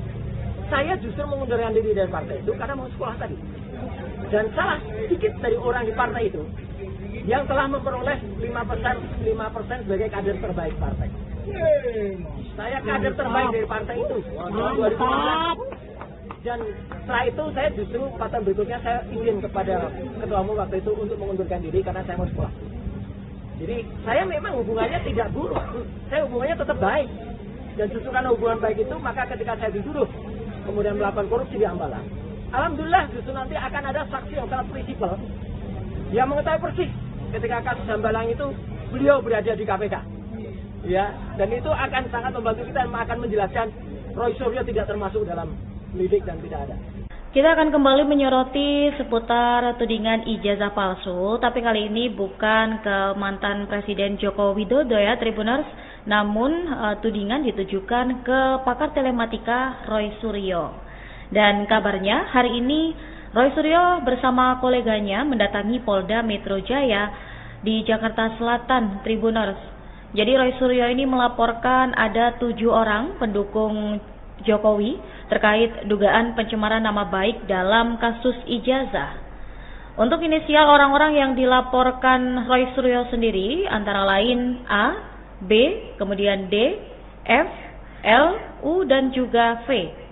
Speaker 1: Saya justru mengundurkan diri dari partai itu karena mau sekolah tadi. Dan salah sedikit dari orang di partai itu yang telah memperoleh 5% sebagai kader terbaik partai. Saya kader terbaik dari partai itu 2015. Dan setelah itu saya justru 4 tahun berikutnya saya izin kepada ketua umum waktu itu untuk mengundurkan diri karena saya mau sekolah. Jadi saya memang hubungannya tidak buruk, saya hubungannya tetap baik. Dan justru karena hubungan baik itu, maka ketika saya dituduh kemudian melakukan korupsi di Hambalang, alhamdulillah justru nanti akan ada saksi yang sangat prinsipal yang mengetahui persis ketika kasus Hambalang itu beliau berada di KPK. Ya, dan itu akan sangat membantu kita dan akan menjelaskan Roy Suryo tidak termasuk dalam lidik dan tidak ada.
Speaker 2: Kita akan kembali menyoroti seputar tudingan ijazah palsu, tapi kali ini bukan ke mantan Presiden Joko Widodo ya Tribuners, namun tudingan ditujukan ke pakar telematika Roy Suryo. Dan kabarnya hari ini Roy Suryo bersama koleganya mendatangi Polda Metro Jaya di Jakarta Selatan Tribuners. Jadi Roy Suryo ini melaporkan ada 7 orang pendukung Jokowi terkait dugaan pencemaran nama baik dalam kasus ijazah. Untuk inisial orang-orang yang dilaporkan Roy Suryo sendiri antara lain A, B, kemudian D, F, L, U, dan juga V.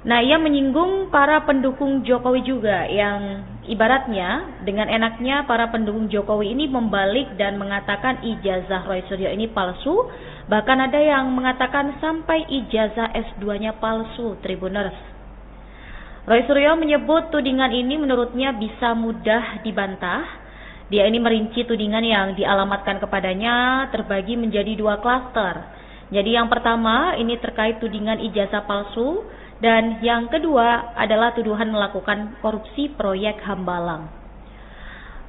Speaker 2: Nah, ia menyinggung para pendukung Jokowi juga yang ibaratnya dengan enaknya para pendukung Jokowi ini membalik dan mengatakan ijazah Roy Suryo ini palsu. Bahkan ada yang mengatakan sampai ijazah S2-nya palsu, Tribuners. Roy Suryo menyebut tudingan ini menurutnya bisa mudah dibantah. Dia ini merinci tudingan yang dialamatkan kepadanya terbagi menjadi 2 klaster. Jadi yang pertama ini terkait tudingan ijazah palsu dan yang kedua adalah tuduhan melakukan korupsi proyek Hambalang.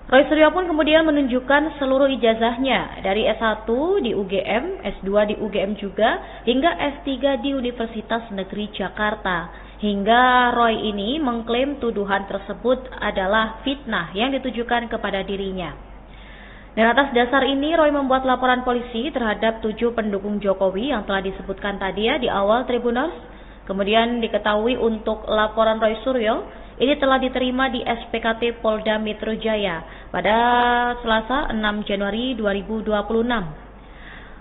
Speaker 2: Roy Suryo pun kemudian menunjukkan seluruh ijazahnya dari S1 di UGM, S2 di UGM juga, hingga S3 di Universitas Negeri Jakarta. Hingga Roy ini mengklaim tuduhan tersebut adalah fitnah yang ditujukan kepada dirinya. Dan atas dasar ini, Roy membuat laporan polisi terhadap 7 pendukung Jokowi yang telah disebutkan tadi ya di awal Tribuners. Kemudian diketahui untuk laporan Roy Suryo, ini telah diterima di SPKT Polda Metro Jaya pada Selasa 6 Januari 2026.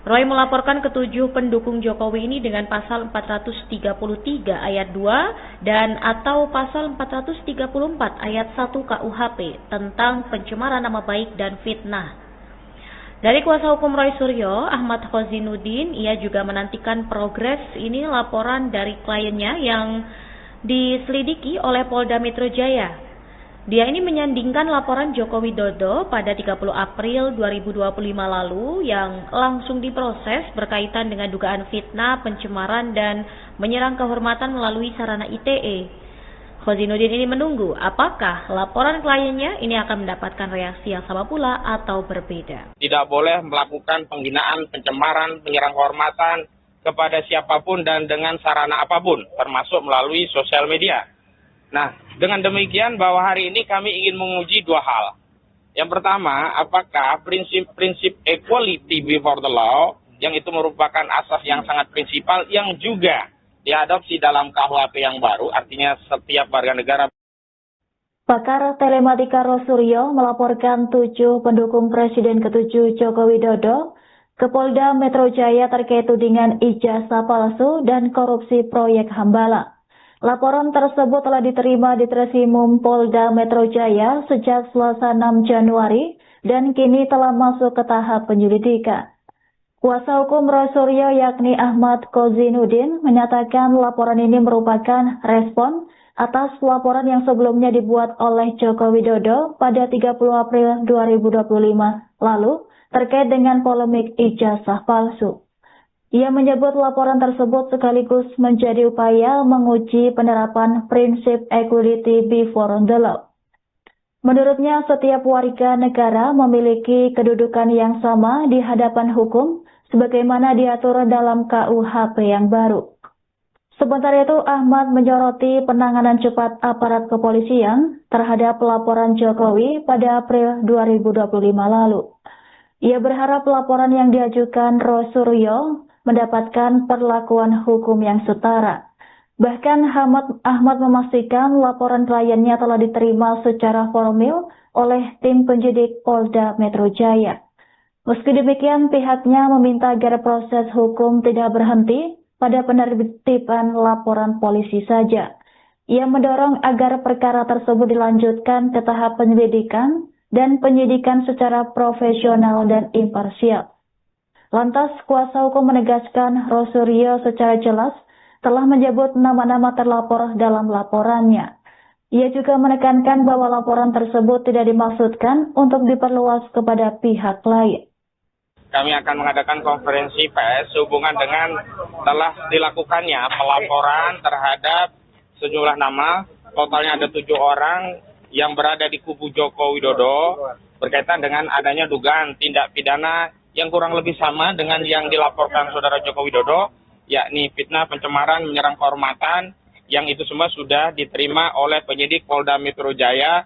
Speaker 2: Roy melaporkan ke-7 pendukung Jokowi ini dengan pasal 433 ayat 2 dan atau pasal 434 ayat 1 KUHP tentang pencemaran nama baik dan fitnah. Dari kuasa hukum Roy Suryo, Ahmad Khozinuddin, ia juga menantikan progres ini laporan dari kliennya yang diselidiki oleh Polda Metro Jaya. Dia ini menyandingkan laporan Joko Widodo pada 30 April 2025 lalu yang langsung diproses berkaitan dengan dugaan fitnah, pencemaran, dan menyerang kehormatan melalui sarana ITE. Khozinuddin ini menunggu apakah laporan kliennya ini akan mendapatkan reaksi yang sama pula atau berbeda.
Speaker 3: Tidak boleh melakukan penghinaan, pencemaran, menyerang kehormatan kepada siapapun dan dengan sarana apapun, termasuk melalui sosial media. Nah, dengan demikian bahwa hari ini kami ingin menguji 2 hal. Yang pertama, apakah prinsip-prinsip equality before the law, yang itu merupakan asas yang sangat prinsipal, yang juga diadopsi dalam KUHP yang baru, artinya setiap warga negara.
Speaker 2: Pakar telematika Roy Suryo melaporkan 7 pendukung Presiden ke-7 Joko Widodo ke Polda Metro Jaya terkait tudingan ijazah palsu dan korupsi proyek Hambalang. Laporan tersebut telah diterima di Treskrimum Polda Metro Jaya sejak Selasa 6 Januari dan kini telah masuk ke tahap penyelidikan. Kuasa hukum Roy Suryo yakni Ahmad Khozinuddin menyatakan laporan ini merupakan respon atas laporan yang sebelumnya dibuat oleh Joko Widodo pada 30 April 2025 lalu terkait dengan polemik ijazah palsu. Ia menyebut laporan tersebut sekaligus menjadi upaya menguji penerapan prinsip equality before the law. Menurutnya, setiap warga negara memiliki kedudukan yang sama di hadapan hukum sebagaimana diatur dalam KUHP yang baru. Sementara itu, Ahmad menyoroti penanganan cepat aparat kepolisian terhadap laporan Jokowi pada April 2025 lalu. Ia berharap laporan yang diajukan Roy Suryo mendapatkan perlakuan hukum yang setara. Bahkan Ahmad memastikan laporan kliennya telah diterima secara formal oleh tim penyidik Polda Metro Jaya. Meski demikian, pihaknya meminta agar proses hukum tidak berhenti pada penerbitan laporan polisi saja. Ia mendorong agar perkara tersebut dilanjutkan ke tahap penyelidikan dan penyidikan secara profesional dan imparsial. Lantas, kuasa hukum menegaskan Roy Suryo secara jelas telah menyebut nama-nama terlapor dalam laporannya. Ia juga menekankan bahwa laporan tersebut tidak dimaksudkan untuk diperluas kepada pihak lain.
Speaker 3: Kami akan mengadakan konferensi pers sehubungan dengan telah dilakukannya pelaporan terhadap sejumlah nama, totalnya ada 7 orang yang berada di kubu Joko Widodo berkaitan dengan adanya dugaan tindak pidana yang kurang lebih sama dengan yang dilaporkan saudara Joko Widodo, yakni fitnah, pencemaran, menyerang kehormatan, yang itu semua sudah diterima oleh penyidik Polda Metro Jaya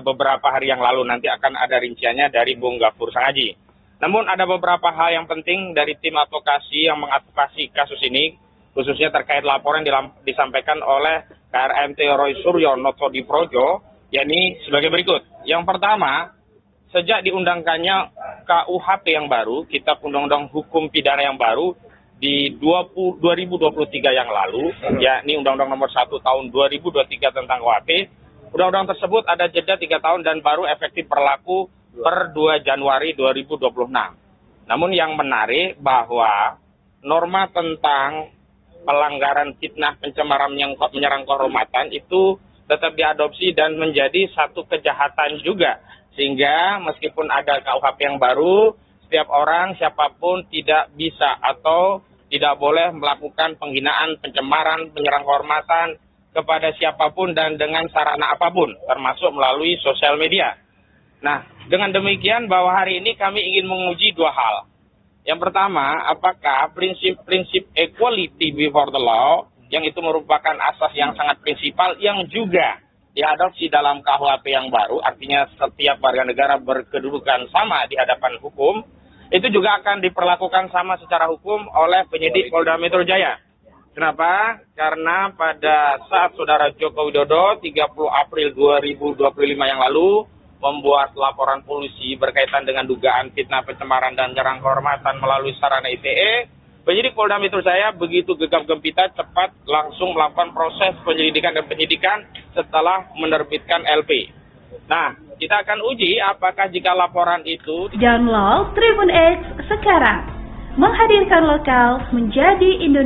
Speaker 3: beberapa hari yang lalu. Nanti akan ada rinciannya dari Bung Gafur Sangaji. Namun ada beberapa hal yang penting dari tim advokasi yang mengadvokasi kasus ini, khususnya terkait laporan disampaikan oleh KRMT Roy Suryo Noto di Projo, yakni sebagai berikut. Yang pertama, sejak diundangkannya KUHP yang baru, Kitab Undang-Undang Hukum Pidana yang baru di 2023 yang lalu, yakni Undang-Undang Nomor 1 Tahun 2023 tentang KUHP, undang-undang tersebut ada jeda 3 tahun dan baru efektif berlaku per 2 Januari 2026. Namun yang menarik bahwa norma tentang pelanggaran fitnah, pencemaran, menyerang kehormatan itu tetap diadopsi dan menjadi satu kejahatan juga. Sehingga meskipun ada KUHP yang baru, setiap orang, siapapun tidak bisa atau tidak boleh melakukan penghinaan, pencemaran, menyerang kehormatan kepada siapapun dan dengan sarana apapun, termasuk melalui sosial media. Nah, dengan demikian bahwa hari ini kami ingin menguji 2 hal. Yang pertama, apakah prinsip-prinsip equality before the law, yang itu merupakan asas yang sangat prinsipal, yang juga diadopsi dalam KUHP yang baru, artinya setiap warga negara berkedudukan sama di hadapan hukum, itu juga akan diperlakukan sama secara hukum oleh penyidik Polda Metro Jaya. Kenapa? Karena pada saat Saudara Joko Widodo 30 April 2025 yang lalu membuat laporan polisi berkaitan dengan dugaan fitnah, pencemaran, dan penyerahan kehormatan melalui sarana ITE, penyidik Polda Metro Jaya begitu gegap gempita cepat langsung melakukan proses penyelidikan dan penyidikan setelah menerbitkan LP. Nah, kita akan uji apakah jika laporan itu...
Speaker 4: Download Tribun X sekarang, menghadirkan lokal menjadi Indonesia.